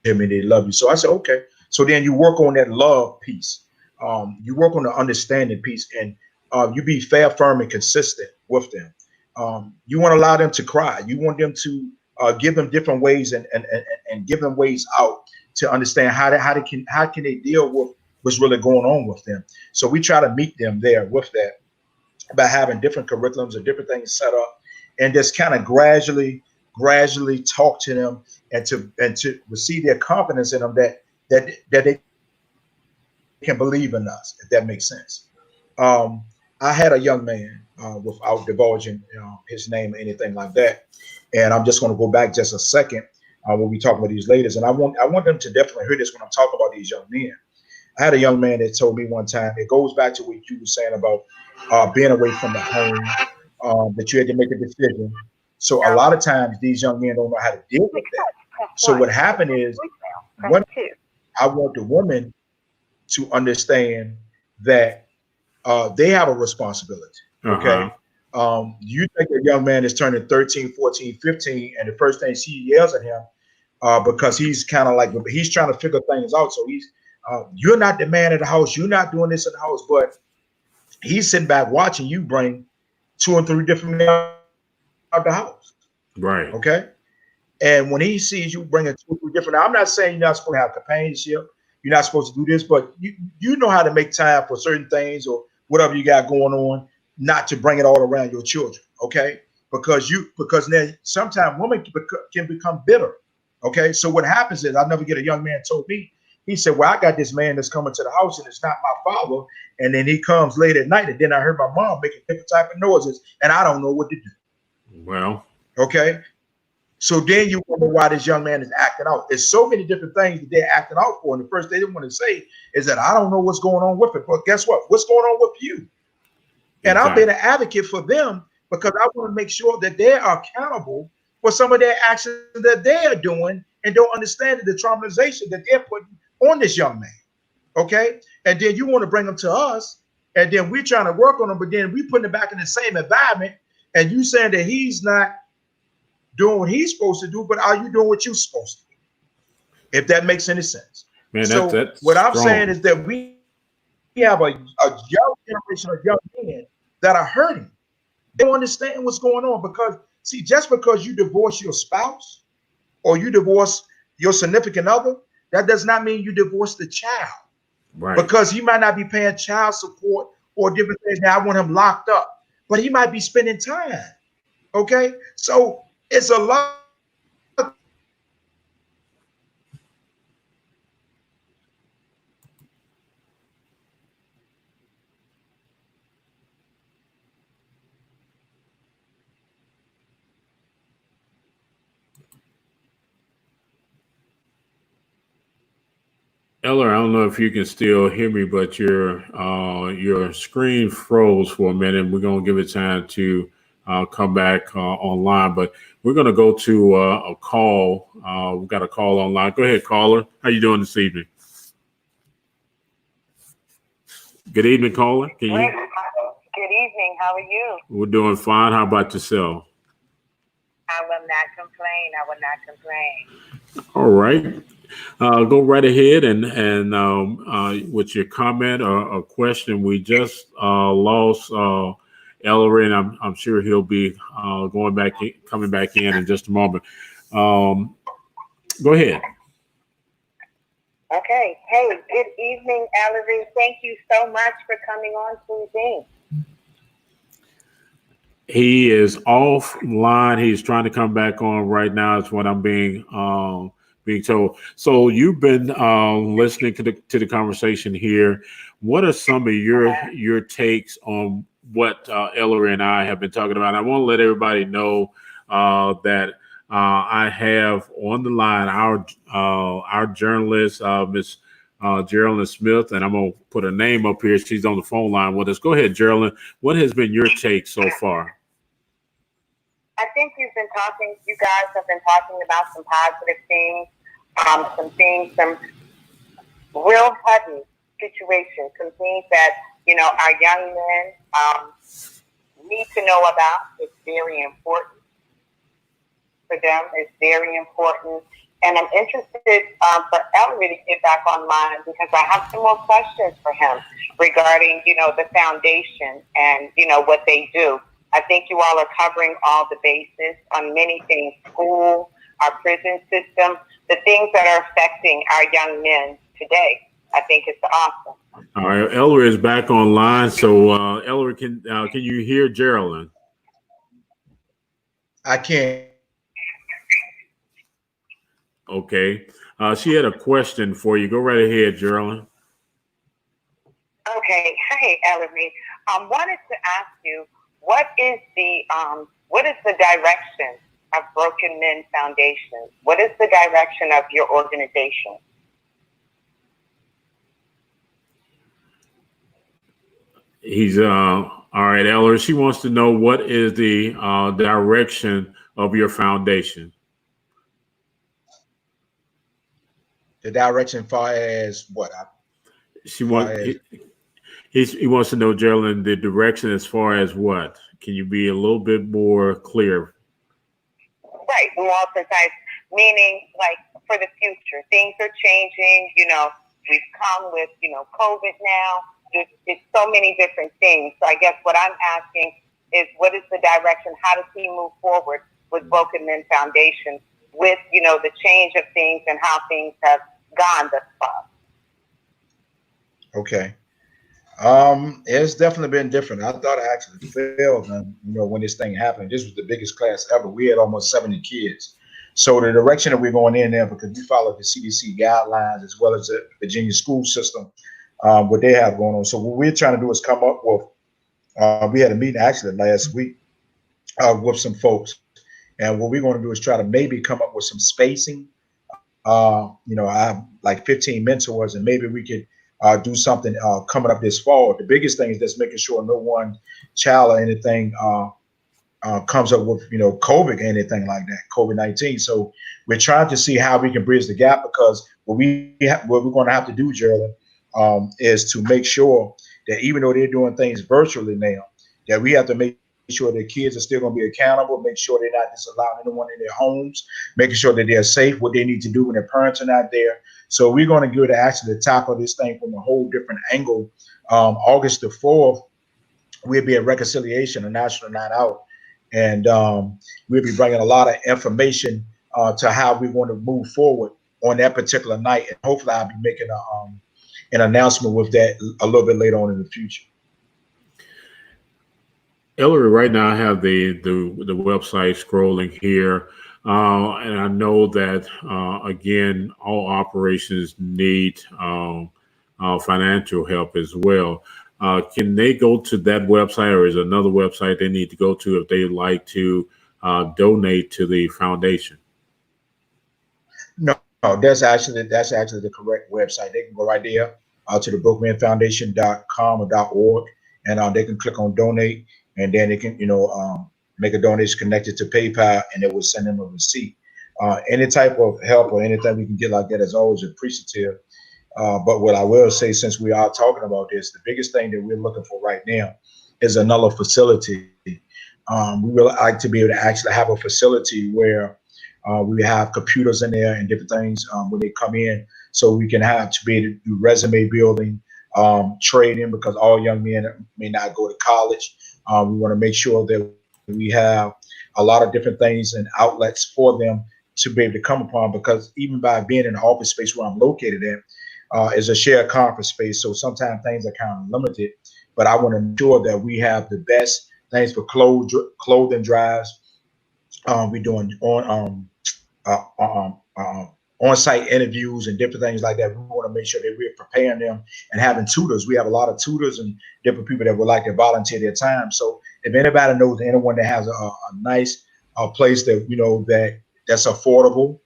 tell me they love you. So I said, okay. So then you work on that love piece. You work on the understanding piece, and you be fair, firm, and consistent with them. You want to allow them to cry. You want them to give them different ways and give them ways out to understand how can they deal with what's really going on with them. So we try to meet them there with that by having different curriculums or different things set up, and just kind of gradually talk to them and to receive their confidence in them that they can believe in us, if that makes sense. I had a young man, without divulging his name or anything like that, and I'm just going to go back just a second when we talk about these ladies, and I want them to definitely hear this when I'm talking about these young men. I had a young man that told me one time, it goes back to what you were saying about being away from the home, that you had to make a decision. So a lot of times these young men don't know how to deal with that. So what happened is, when I want the woman to understand that they have a responsibility. Okay. You think a young man is turning 13, 14, 15, and the first thing she yells at him, because he's kind of like, he's trying to figure things out. So you're not the man of the house. You're not doing this in the house, but he's sitting back watching you bring 2 and 3 different men out the house. Right. Okay. And when he sees you bringing 2 or 3 different, I'm not saying you're not supposed to have companionship. You're not supposed to do this, but you know how to make time for certain things or whatever you got going on, not to bring it all around your children. Okay. Because then sometimes women can become bitter. Okay. So what happens is, I'll never get, a young man told me, he said, well, I got this man that's coming to the house and it's not my father. And then he comes late at night, and then I heard my mom making different type of noises and I don't know what to do. Well, okay. So then you wonder why this young man is acting out. There's so many different things that they're acting out for. And the first thing they want to say is that I don't know what's going on with it. But guess what? What's going on with you? And I've been an advocate for them because I want to make sure that they are accountable for some of their actions that they are doing and don't understand the traumatization that they're putting on this young man. Okay. And then you want to bring them to us, and then we're trying to work on them, but then we putting them back in the same environment, and you saying that he's not doing what he's supposed to do, but are you doing what you're supposed to do? If that makes any sense. Man, So that's what I'm saying strong. is that we have a young generation of young men that are hurting. They don't understand what's going on because see, just because you divorce your spouse or you divorce your significant other, that does not mean you divorce the child Right. because he might not be paying child support or different things. Now I want him locked up, but he might be spending time. Okay, so it's a lot of things that go into it. Eller, I don't know if you can still hear me, but your screen froze for a minute. We're gonna give it time to come back online, but we're gonna go to a call. We've got a call online. Go ahead, caller. How you doing this evening? Good evening, caller. Can Great. you? Good evening. How are you? We're doing fine. How about yourself? I will not complain. I will not complain. All right. Go right ahead and with your comment or question. We just lost Ellery, and I'm sure he'll be coming back in just a moment. Um, Go ahead. Okay. Hey, good evening, Ellery. Thank you so much for coming on to Zing. He is offline. He's trying to come back on right now. Is what I'm being told. So you've been listening to the conversation here. What are some of your takes on what Ellery and I have been talking about? I want to let everybody know that I have on the line our journalist, Miss Geraldine Smith, and I'm gonna put her name up here. She's on the phone line with us. Go ahead, Geraldine. What has been your take so far? I think you guys have been talking about some positive things, some real heavy situations, some things that, our young men need to know about. It's very important for them. It's very important. And I'm interested for Ellery to get back online because I have some more questions for him regarding, the foundation and, what they do. I think you all are covering all the bases on many things, school, our prison system, the things that are affecting our young men today. I think it's awesome. All right, Ellery is back online. So, Ellery, can you hear Geraldine? I can't. Okay. She had a question for you. Go right ahead, Geraldine. Okay. Hey, Ellery. Wanted to ask you, what is the direction of Broken Men Foundation? What is the direction of your organization? He's all right, Ellery. She wants to know what is the direction of your foundation. The direction far as what? She Far want as he wants to know, Geraldine, the direction as far as what? Can you be a little bit more clear? Right, more precise, meaning like for the future, things are changing. We've come with COVID now. It's so many different things. So I guess what I'm asking is, what is the direction? How does he move forward with Broken Men Foundation with the change of things and how things have gone thus far? okay. It's definitely been different. I thought I actually failed, when this thing happened. This was the biggest class ever. We had almost 70 kids. So the direction that we're going in there, because we follow the CDC guidelines as well as the Virginia school system, what they have going on. So what we're trying to do is come up with. We had a meeting actually last week with some folks, and what we're going to do is try to maybe come up with some spacing. I have like 15 mentors, and maybe we could do something coming up this fall. The biggest thing is just making sure no one child or anything comes up with COVID or anything like that, COVID-19. So we're trying to see how we can bridge the gap because what we're going to have to do, Geraldine, is to make sure that even though they're doing things virtually now, that we have to make sure their kids are still going to be accountable, make sure they're not just allowing anyone in their homes, making sure that they're safe, what they need to do when their parents are not there. So we're going to go to actually tackle this thing from a whole different angle. August the 4th, we'll be at Reconciliation, a national night out. And we'll be bringing a lot of information to how we want to move forward on that particular night. And hopefully I'll be making an announcement with that a little bit later on in the future. Ellery, right now I have the website scrolling here, and I know that again, all operations need financial help as well. Can they go to that website, or is there another website they need to go to if they'd like to donate to the foundation? No, that's actually the correct website. They can go right there to the brokenmanfoundation.com or .org, and they can click on donate, and then they can make a donation connected to PayPal, and it will send them a receipt. Any type of help or anything we can get like that is always appreciative. But what I will say, since we are talking about this, the biggest thing that we're looking for right now is another facility. We would like to be able to actually have a facility where we have computers in there and different things when they come in, so we can have to be able to do resume building, trading, because all young men may not go to college. We want to make sure that we have a lot of different things and outlets for them to be able to come upon, because even by being in the office space where I'm located at, is a shared conference space. So sometimes things are kind of limited, but I want to ensure that we have the best things for clothing drives. We're doing on-site interviews and different things like that. We want to make sure that we're preparing them and having tutors. We have a lot of tutors and different people that would like to volunteer their time. So if anybody knows anyone that has a nice place that that's affordable,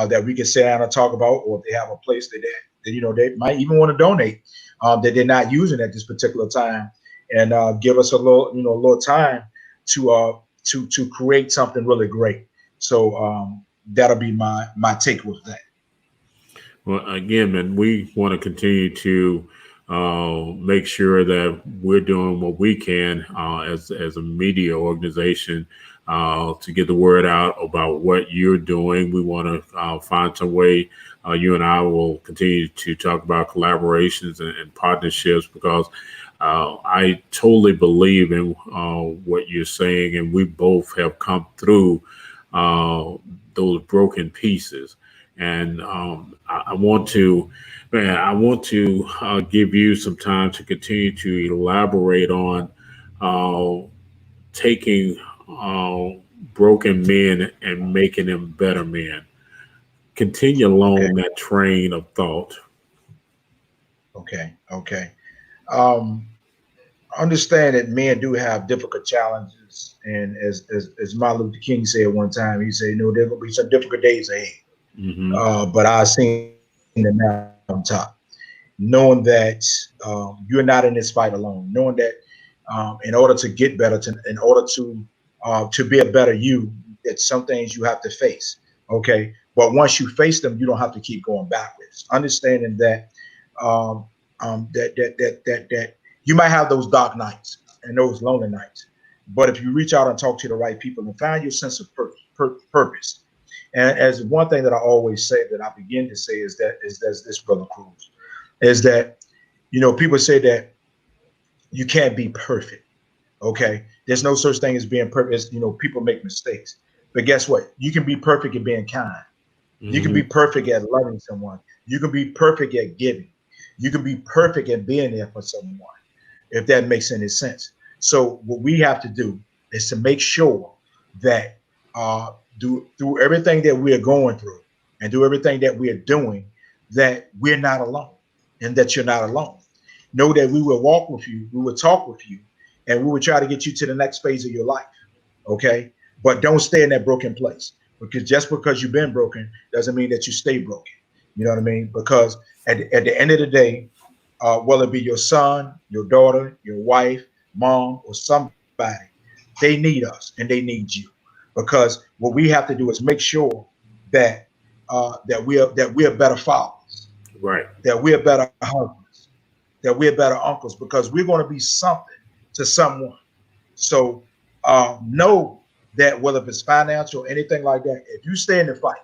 that we can sit down and talk about, or if they have a place that they might even want to donate, that they're not using at this particular time, and give us a little time to create something really great. So that'll be my take with that. Well, again, man, we want to continue to make sure that we're doing what we can as a media organization to get the word out about what you're doing. We want to find some way. You and I will continue to talk about collaborations and partnerships, because I totally believe in what you're saying, and we both have come through those broken pieces. And I want to give you some time to continue to elaborate on taking broken men and making them better men. Continue along that train of thought. Okay. Understand that men do have difficult challenges, and as Martin Luther King said one time, he said, there will be some difficult days ahead. Mm-hmm. But I've seen the mountaintop, knowing that you're not in this fight alone, knowing that in order to get better, in order to be a better you, that some things you have to face. Okay. But once you face them, you don't have to keep going backwards. Understanding that that you might have those dark nights and those lonely nights, but if you reach out and talk to the right people and find your sense of purpose. And as one thing that I always say, that I begin to say, is this, Brother Cruz, is that people say that you can't be perfect. Okay, there's no such thing as being perfect. People make mistakes, but guess what? You can be perfect at being kind. You can be perfect at loving someone. You can be perfect at giving. You can be perfect at being there for someone, if that makes any sense. So what we have to do is to make sure that through everything that we are going through and do everything that we are doing, that we're not alone, and that you're not alone. Know that we will walk with you, we will talk with you, and we will try to get you to the next phase of your life. Okay? But don't stay in that broken place, because just because you've been broken doesn't mean that you stay broken. You know what I mean? Because at the end of the day, whether it be your son, your daughter, your wife, mom, or somebody, they need us and they need you. Because what we have to do is make sure that we are better fathers, right? That we are better husbands, that we are better uncles, because we're going to be something to someone. So know that whether if it's financial or anything like that, if you stay in the fight,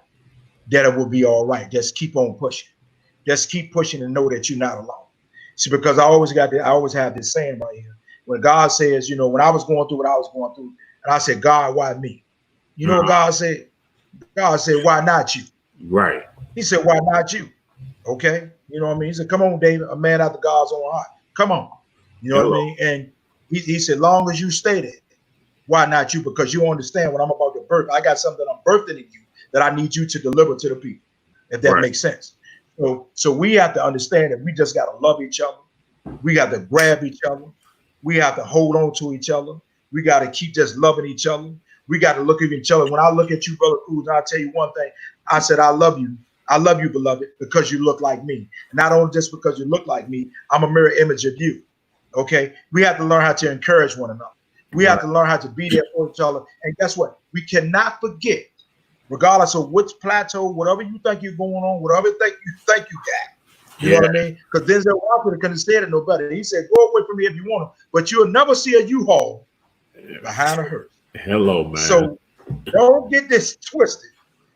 that it will be all right. Just keep on pushing. Just keep pushing and know that you're not alone. See, because I always have this saying right here. When God says, you know, when I was going through what I was going through, and I said, God, why me? You know what God said? God said, why not you? Right. He said, why not you? Okay. You know what I mean? He said, come on, David, a man after God's own heart. Come on. You know what I mean? And he said, long as you stay there, why not you? Because you understand what I'm about to birth. I got something I'm birthing in you that I need you to deliver to the people, if that makes sense. So we have to understand that we just got to love each other. We got to grab each other. We have to hold on to each other. We got to keep just loving each other. We got to look at each other. When I look at you, Brother Cruz, I'll tell you one thing. I said, I love you. I love you, beloved, because you look like me. And not only just because you look like me, I'm a mirror image of you. Okay? We have to learn how to encourage one another. We have to learn how to be there for each other. And guess what? We cannot forget, regardless of which plateau, whatever you think you're going on, whatever you think you got. You know what I mean? Because Denzel Washington couldn't say it no better. He said, go away from me if you want to, but you'll never see a U-Haul behind a hearse. Hello, man. So don't get this twisted.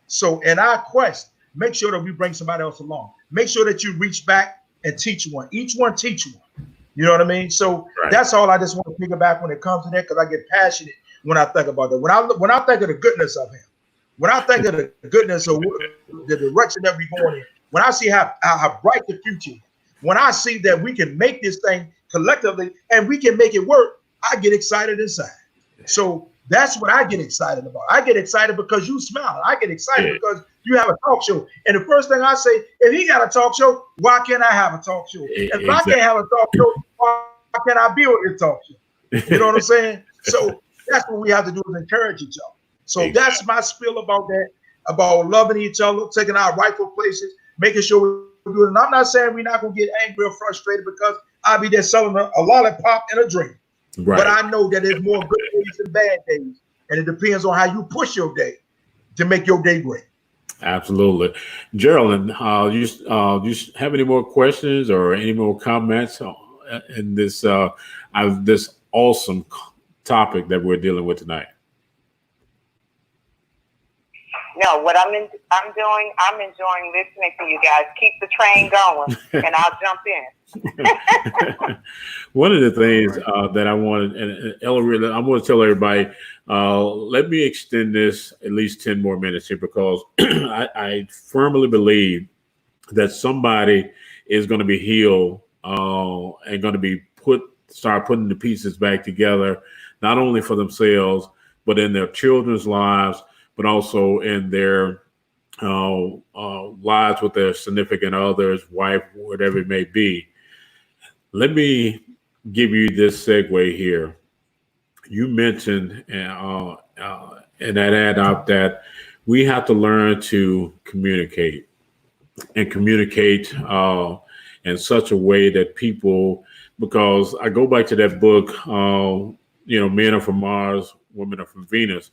So in our quest, make sure that we bring somebody else along. Make sure that you reach back and teach one. Each one teach one. You know what I mean? So that's all I just want to piggyback when it comes to that, because I get passionate when I think about that. When I think of the goodness of him, when I think of the goodness of the direction that we're going in, when I see how bright the future is, when I see that we can make this thing collectively and we can make it work, I get excited inside. So that's what I get excited about. I get excited because you smile. I get excited because you have a talk show. And the first thing I say, if he got a talk show, why can't I have a talk show? If I can't have a talk show, why can't I build a talk show? You know what I'm saying? So that's what we have to do, is encourage each other. So that's my spiel about that, about loving each other, taking our rightful places, making sure we're doing it. And I'm not saying we're not going to get angry or frustrated, because I'll be there selling a lollipop and a drink. Right. But I know that there's more good days than bad days. And it depends on how you push your day to make your day great. Absolutely. Geraldine, you have any more questions or any more comments in this this awesome topic that we're dealing with tonight? No, what I'm enjoying listening to you guys. Keep the train going, and I'll jump in. One of the things that I wanted, and Ellery, I want to tell everybody, let me extend this at least 10 more minutes here, because I firmly believe that somebody is going to be healed and going to be start putting the pieces back together, not only for themselves, but in their children's lives, but also in their lives with their significant others, wife, whatever it may be. Let me give you this segue here. You mentioned in that ad out that we have to learn to communicate, and communicate in such a way that people, because I go back to that book, men are from Mars, women are from Venus.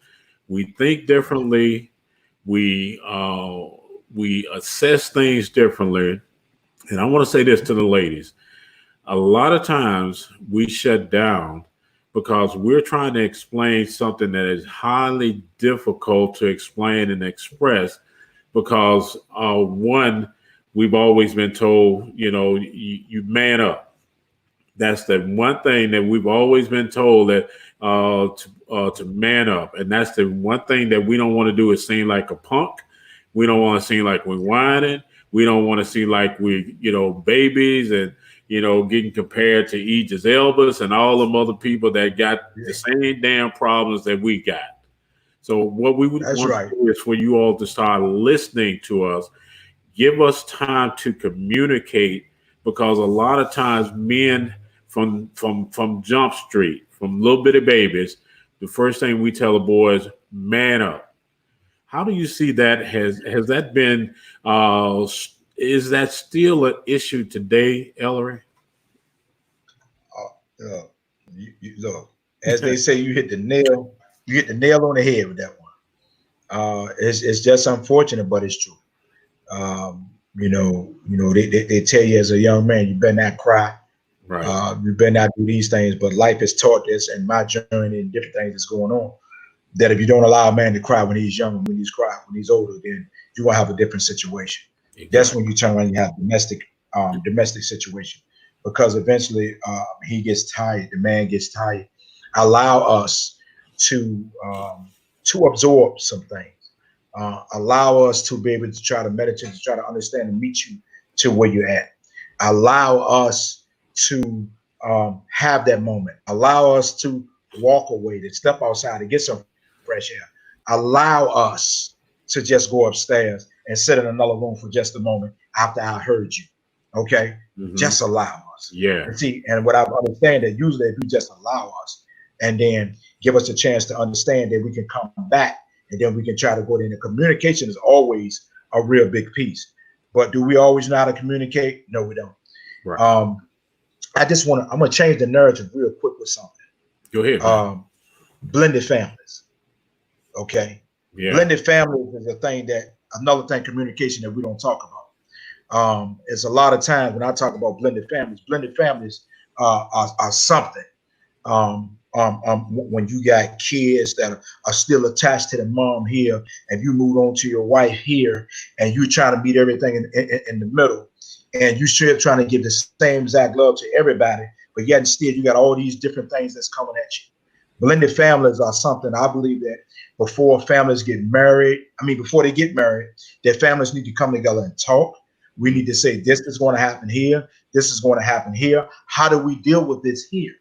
We think differently. We assess things differently. And I want to say this to the ladies. A lot of times we shut down because we're trying to explain something that is highly difficult to explain and express, because one, we've always been told, you man up. That's the one thing that we've always been told, that to man up. And that's the one thing that we don't want to do, is seem like a punk. We don't want to seem like we're whining. We don't want to seem like we, babies and, getting compared to Idris Elba and all them other people that got the same damn problems that we got. So what we would want to do is for you all to start listening to us. Give us time to communicate, because a lot of times men from Jump Street, from little bitty babies, the first thing we tell the boys, man up. How do you see that? Has that been, is that still an issue today, Ellery? Look, as they say, you hit the nail on the head with that one. It's just unfortunate, but it's true. They tell you as a young man, you better not cry. Right. You better not do these things. But life has taught this, and my journey and different things that's going on, that if you don't allow a man to cry when he's young, when he's older, then you're gonna have a different situation. Exactly. That's when you turn around and you have domestic situation, because eventually he gets tired, the man gets tired. Allow us to absorb some things. Allow us to be able to try to meditate, to try to understand and meet you to where you're at. Allow us to have that moment. Allow us to walk away, to step outside, to get some fresh air. Allow us to just go upstairs and sit in another room for just a moment after I heard you. Okay? Mhm. Just allow us. Yeah. And see, and what I understand that usually if you just allow us and then give us a chance to understand that we can come back and then we can try to go in. The communication is always a real big piece. But do we always know how to communicate? No, we don't. Right. I'm gonna change the narrative real quick with something. Go ahead. Blended families. Okay. Yeah. Blended families is another thing, communication that we don't talk about. It's a lot of times when I talk about blended families are something. When you got kids that are still attached to the mom here, and you move on to your wife here, and you trying to meet everything in the middle, and you still trying to give the same exact love to everybody, but yet instead you got all these different things that's coming at you. Blended families are something I believe that before they get married, their families need to come together and talk. We need to say, this is going to happen here. This is going to happen here. How do we deal with this here?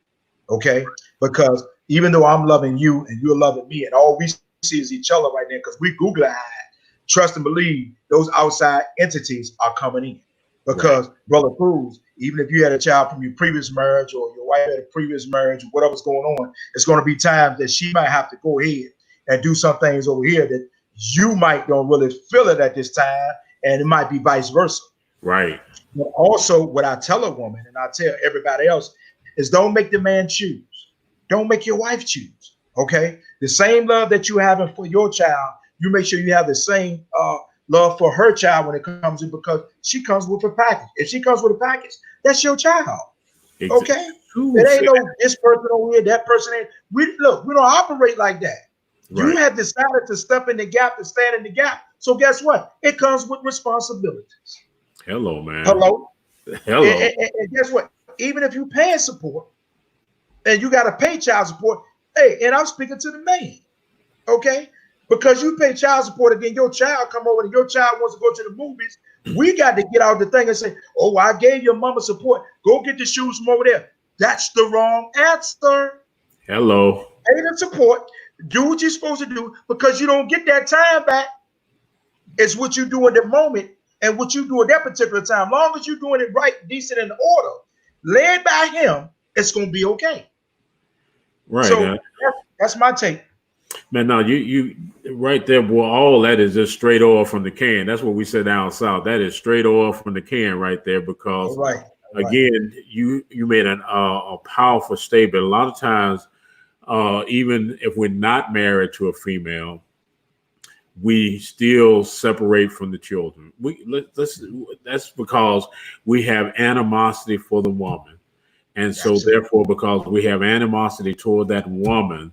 Okay. Because even though I'm loving you and you're loving me, and all we see is each other right now, because we Google eyed, trust and believe those outside entities are coming in. Because Brother Cruz, even if you had a child from your previous marriage or your wife had a previous marriage or whatever's going on, it's going to be times that she might have to go ahead and do some things over here that you might don't really feel it at this time, and it might be vice versa. Right. But also what I tell a woman and I tell everybody else is don't make the man choose. Don't make your wife choose. Okay. The same love that you have for your child, you make sure you have the same love for her child when it comes in, because she comes with a package. If she comes with a package, that's your child. Exactly. Okay. It ain't no this person over here, that person ain't. We don't operate like that. Right. You have decided to step in the gap, to stand in the gap. So guess what? It comes with responsibilities. Hello, man. Hello. And guess what? Even if you pay support and you got to pay child support, hey, and I'm speaking to the man, okay? Because you pay child support and then your child come over and your child wants to go to the movies, we got to get out the thing and say, oh, I gave your mama support. Go get the shoes from over there. That's the wrong answer. Hello. Pay the support. Do what you're supposed to do, because you don't get that time back. It's what you do in the moment and what you do at that particular time. Long as you're doing it right, decent, in order, led by him, it's going to be okay. Right. So that's my take. Man, no, you right there, boy. All that is just straight oil from the can. That's what we say down south. That is straight oil from the can right there. Because again, you made a powerful statement. A lot of times, even if we're not married to a female, we still separate from the children. That's because we have animosity for the woman. And so therefore, because we have animosity toward that woman,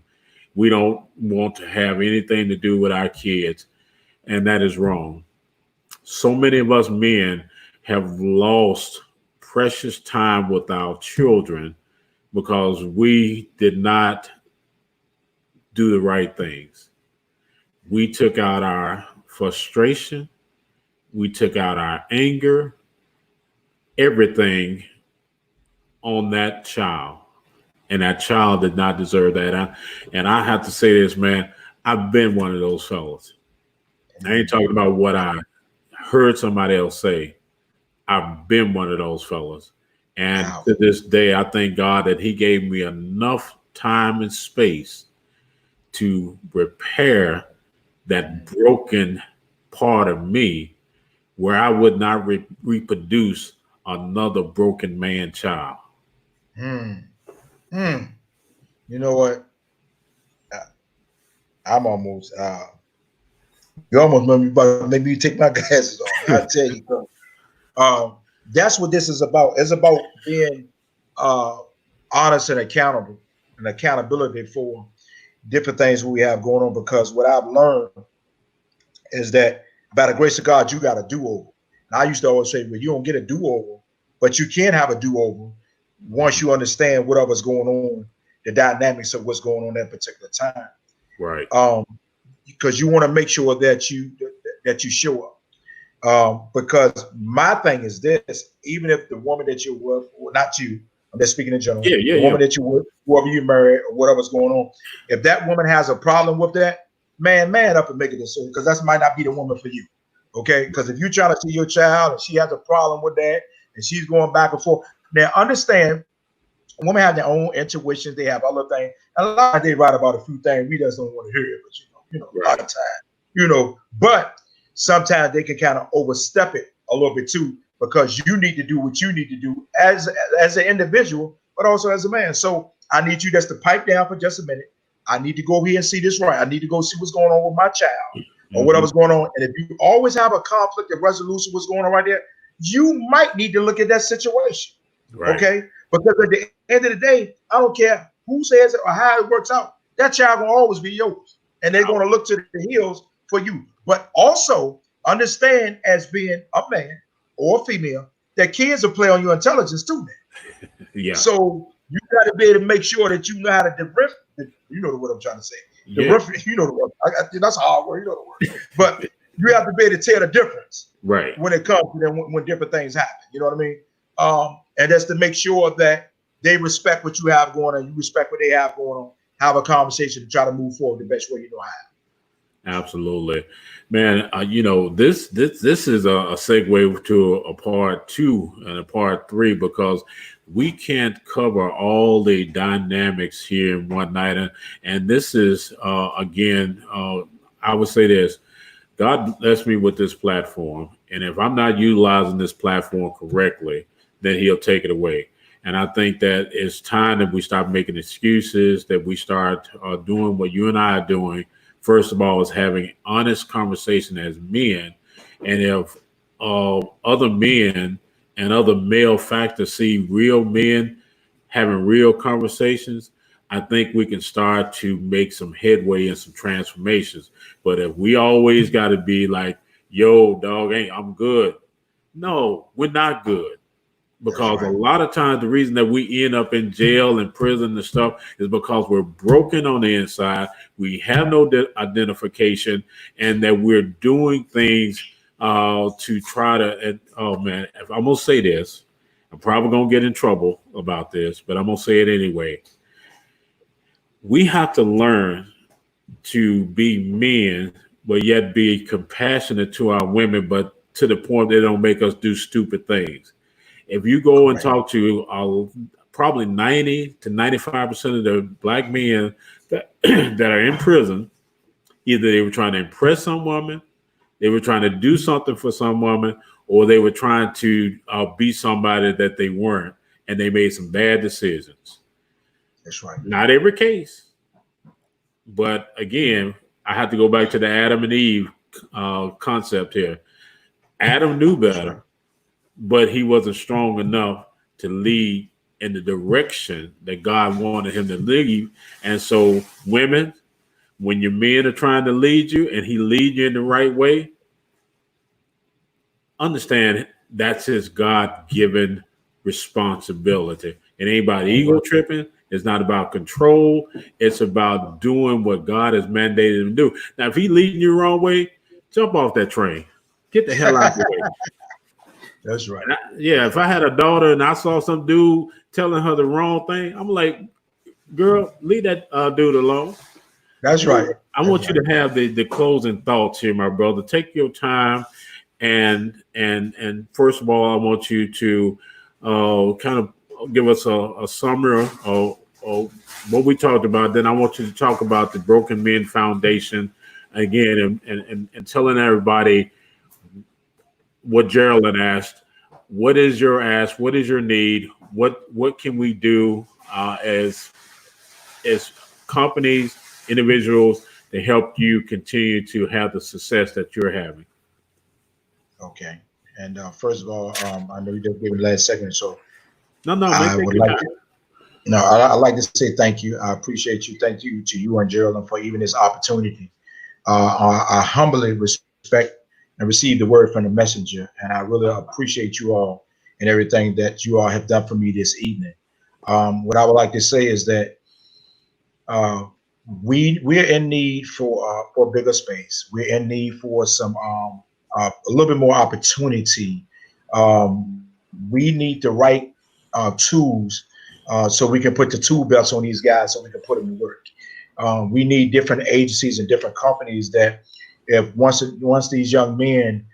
we don't want to have anything to do with our kids. And that is wrong. So many of us men have lost precious time with our children because we did not do the right things. We took out our frustration. We took out our anger, everything on that child. And that child did not deserve that. And I have to say this, man, I've been one of those fellas. I ain't talking about what I heard somebody else say. I've been one of those fellas. And to this day, I thank God that he gave me enough time and space to repair that broken part of me where I would not reproduce another broken man child. You know what? I'm almost you almost made me, but maybe you take my glasses off. I tell you, that's what this is about. It's about being honest and accountability for different things we have going on. Because what I've learned is that by the grace of God, you got a do-over. And I used to always say, well, you don't get a do-over, but you can have a do-over once you understand whatever's going on, the dynamics of what's going on at that particular time. Right. Because you want to make sure that you show up. Because my thing is this: even if the woman that you're with, or not you, I'm just speaking in general, the woman that you with, whoever you married, or whatever's going on, if that woman has a problem with that, man up and make a decision, because that might not be the woman for you. Okay, because if you're trying to see your child and she has a problem with that, and she's going back and forth, now understand, women have their own intuitions, they have other things, and a lot of they write about a few things we just don't want to hear it, but a lot of time, but sometimes they can kind of overstep it a little bit too, because you need to do what you need to do as an individual, but also as a man. So I need you just to pipe down for just a minute. I need to go here and see this right. I need to go see what's going on with my child or whatever's going on. And if you always have a conflict of resolution, what's going on right there, you might need to look at that situation. Right. Okay? Because at the end of the day, I don't care who says it or how it works out. That child will always be yours. And they're going to look to the hills for you. But also understand, as being a man or a female, that kids will play on your intelligence too, man. Yeah. So you got to be able to make sure that you know how to differentiate. You know what I'm trying to say. You know the word. That's a hard word. You know the word. But you have to be able to tell the difference, right, when it comes to them, when different things happen. You know what I mean? And that's to make sure that they respect what you have going on. You respect what they have going on. Have a conversation to try to move forward the best way you know how. Absolutely, man. This is a segue to a part 2 and a part 3, because we can't cover all the dynamics here in one night. And this is again, I would say this: God blessed me with this platform, and if I'm not utilizing this platform correctly, then He'll take it away. And I think that it's time that we stop making excuses, that we start doing what you and I are doing. First of all, is having honest conversation as men. And if other men and other male factors see real men having real conversations, I think we can start to make some headway and some transformations. But if we always got to be like, yo, dog, I'm good. No, we're not good. Because a lot of times the reason that we end up in jail and prison and stuff is because we're broken on the inside. We have no identification, and that we're doing things to try to. And, oh man, if I'm gonna say this, I'm probably gonna get in trouble about this, but I'm gonna say it anyway. We have to learn to be men, but yet be compassionate to our women, but to the point they don't make us do stupid things. If you go and talk to probably 90 to 95% of the black men that are in prison, either they were trying to impress some woman, they were trying to do something for some woman, or they were trying to be somebody that they weren't, and they made some bad decisions. That's right. Not every case. But again, I have to go back to the Adam and Eve concept here. Adam knew better, but he wasn't strong enough to lead in the direction that God wanted him to lead. And so women, when your men are trying to lead you and he lead you in the right way, understand that's his God-given responsibility. It ain't about ego tripping. It's not about control. It's about doing what God has mandated him to do. Now, if he leading you the wrong way, jump off that train. Get the hell out of the way. That's right. If I had a daughter and I saw some dude telling her the wrong thing, I'm like, girl, leave that dude alone. That's right. I want you to have the closing thoughts here, my brother. Take your time, and first of all, I want you to kind of give us a summary of what we talked about. Then I want you to talk about the Broken Men Foundation again, and telling everybody what Geraldine asked. What is your ask? What is your need? What can we do as companies, individuals, to help you continue to have the success that you're having? Okay. And first of all, I know you just gave me the last segment, so No, man, I take would your like time. to. No, I'd like to say thank you. I appreciate you. Thank you to you and Geraldine for even this opportunity. I humbly respect and receive the word from the messenger, and I really appreciate you all and everything that you all have done for me this evening. What I would like to say is that uh, we're in need for bigger space. We're in need for some a little bit more opportunity. We need the right tools so we can put the tool belts on these guys so we can put them to work. We need different agencies and different companies that if once these young men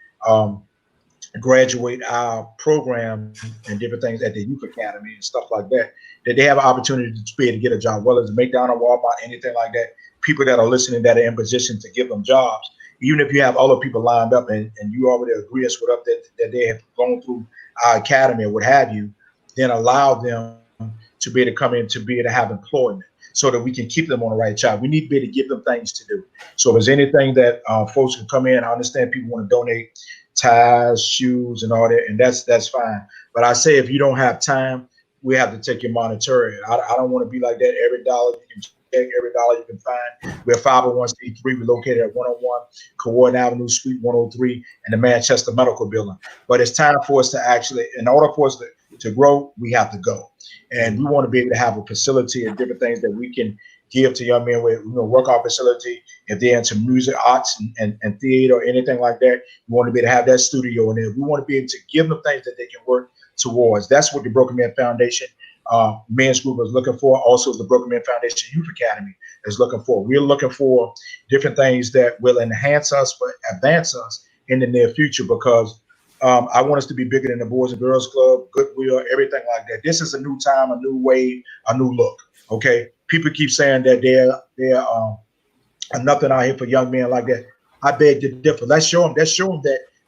graduate our program and different things at the youth academy and stuff like that, that they have an opportunity to be able to get a job, whether it's McDonald's, Walmart, anything like that. People that are listening that are in position to give them jobs, even if you have other people lined up and you already agree us with up that they have gone through our academy or what have you, then allow them to be able to come in to be able to have employment so that we can keep them on the right track. We need to be able to give them things to do. So if there's anything that folks can come in, I understand people want to donate ties, shoes, and all that, and that's fine. But I say if you don't have time, we have to take your monetary. I don't want to be like that. Every dollar you can check, every dollar you can find. We're 501c3. We're located at 101 Corwin Avenue, Suite 103, in the Manchester Medical Building. But it's time for us to actually, in order for us to grow, we have to go. And we want to be able to have a facility and different things that we can give to young men with workout facility. If they're into music, arts, and theater or anything like that, we want to be able to have that studio in there. We want to be able to give them things that they can work towards. That's what the Broken Man Foundation men's group is looking for. Also, the Broken Man Foundation Youth Academy is looking for. We're looking for different things that will enhance us, but advance us in the near future because I want us to be bigger than the Boys and Girls Club, Goodwill, everything like that. This is a new time, a new wave, a new look. Okay, people keep saying that they're nothing out here for young men like that. I beg to differ. Let's show them. Let's show them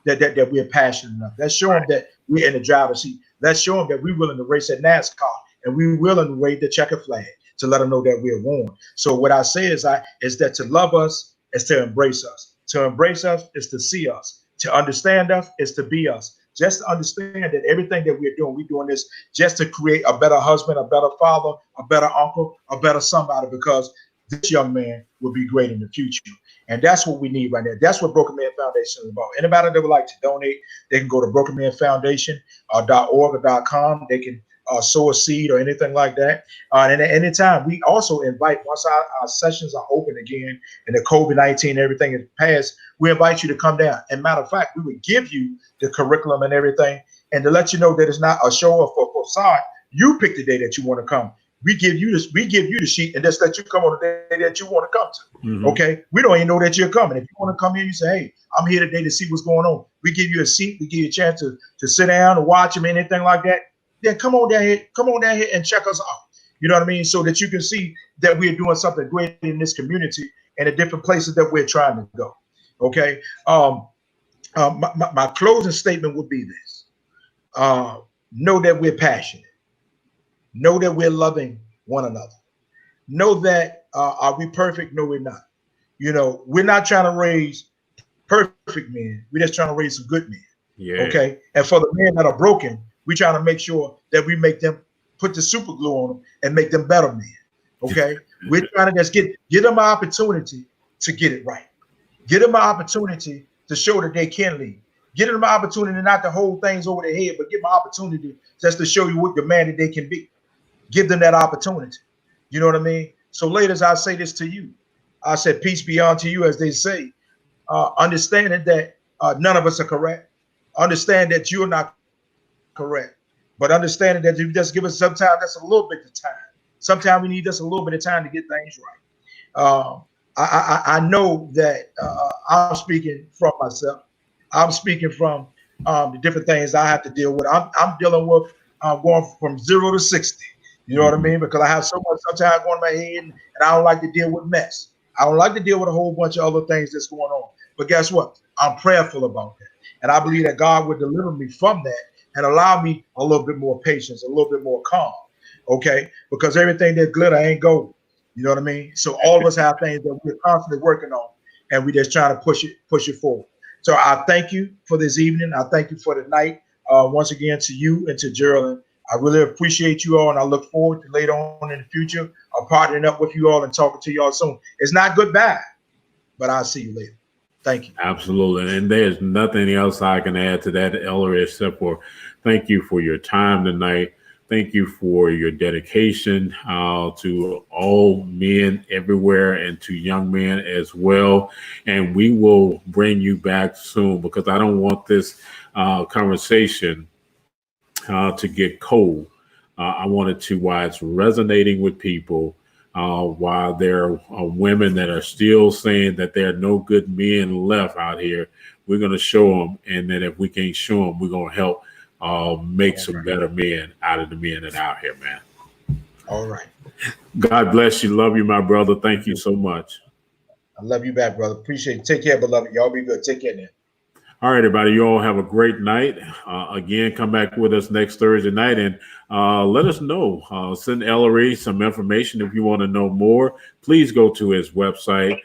that we're passionate enough. Let's show them that we're in the driver's seat. Let's show them that we're willing to race at NASCAR and we're willing to wave the checker flag to let them know that we're warm. So what I say is that to love us is to embrace us. To embrace us is to see us. To understand us is to be us. Just to understand that everything that we're doing this just to create a better husband, a better father, a better uncle, a better somebody, because this young man will be great in the future. And that's what we need right now. That's what Broken Man Foundation is about. Anybody that would like to donate, they can go to brokenmanfoundation.org or .com. They can sow a seed or anything like that. And at any time, we also invite, once our sessions are open again and the COVID-19 everything is passed, we invite you to come down. And matter of fact, we would give you the curriculum and everything, and to let you know that it's not a show off for facade. You pick the day that you want to come. We give you this. We give you the sheet, and just let you come on the day that you want to come to. Mm-hmm. Okay, we don't even know that you're coming. If you want to come here, you say, "Hey, I'm here today to see what's going on." We give you a seat. We give you a chance to sit down and watch them, anything like that. Then come on down here. Come on down here and check us out. You know what I mean? So that you can see that we're doing something great in this community and the different places that we're trying to go. Okay. My closing statement would be this: know that we're passionate. Know that we're loving one another. Know that are we perfect? No, we're not. We're not trying to raise perfect men. We're just trying to raise some good men. Yeah. Okay. And for the men that are broken, we're trying to make sure that we make them put the super glue on them and make them better men. Okay. We're trying to just give them an opportunity to get it right. Give them an opportunity to show that they can lead. Give them an opportunity not to hold things over their head, but give them an opportunity just to show you what the man that they can be. Give them that opportunity. You know what I mean? So, ladies, I say this to you. I said, peace be unto you, as they say. Understanding that none of us are correct. Understand that you're not correct. But understanding that you just give us sometimes that's a little bit of time. Sometimes we need just a little bit of time to get things right. I know that I'm speaking from myself. I'm speaking from the different things I have to deal with. I'm dealing with going from 0 to 60. You know what I mean? Because I have so much sometimes going in my head, and I don't like to deal with mess. I don't like to deal with a whole bunch of other things that's going on. But guess what? I'm prayerful about that. And I believe that God would deliver me from that and allow me a little bit more patience, a little bit more calm. Okay? Because everything that glitter ain't gold. You know what I mean? So all of us have things that we're constantly working on, and we're just trying to push it forward. So I thank you for this evening. I thank you for the night. Once again, to you and to Geraldine, I really appreciate you all, and I look forward to later on in the future partnering up with you all and talking to you all soon. It's not goodbye, but I'll see you later. Thank you. Absolutely. And there's nothing else I can add to that, Ellery, except for thank you for your time tonight. Thank you for your dedication to all men everywhere and to young men as well. And we will bring you back soon, because I don't want this conversation to get cold. I want it to, while it's resonating with people, while there are women that are still saying that there are no good men left out here, we're going to show them. And then if we can't show them, we're going to help make some better men out of the men that are out here, man. All right. God bless you. Love you, my brother. Thank you so much. I love you back, brother. Appreciate it. Take care, beloved. Y'all be good. Take care now. All right, everybody. You all have a great night. Again, come back with us next Thursday night and let us know. Send Ellery some information if you want to know more. Please go to his website.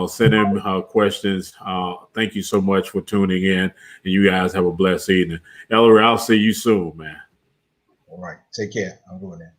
Send him questions. Thank you so much for tuning in. And you guys have a blessed evening. Ellery, I'll see you soon, man. All right. Take care. I'm going in.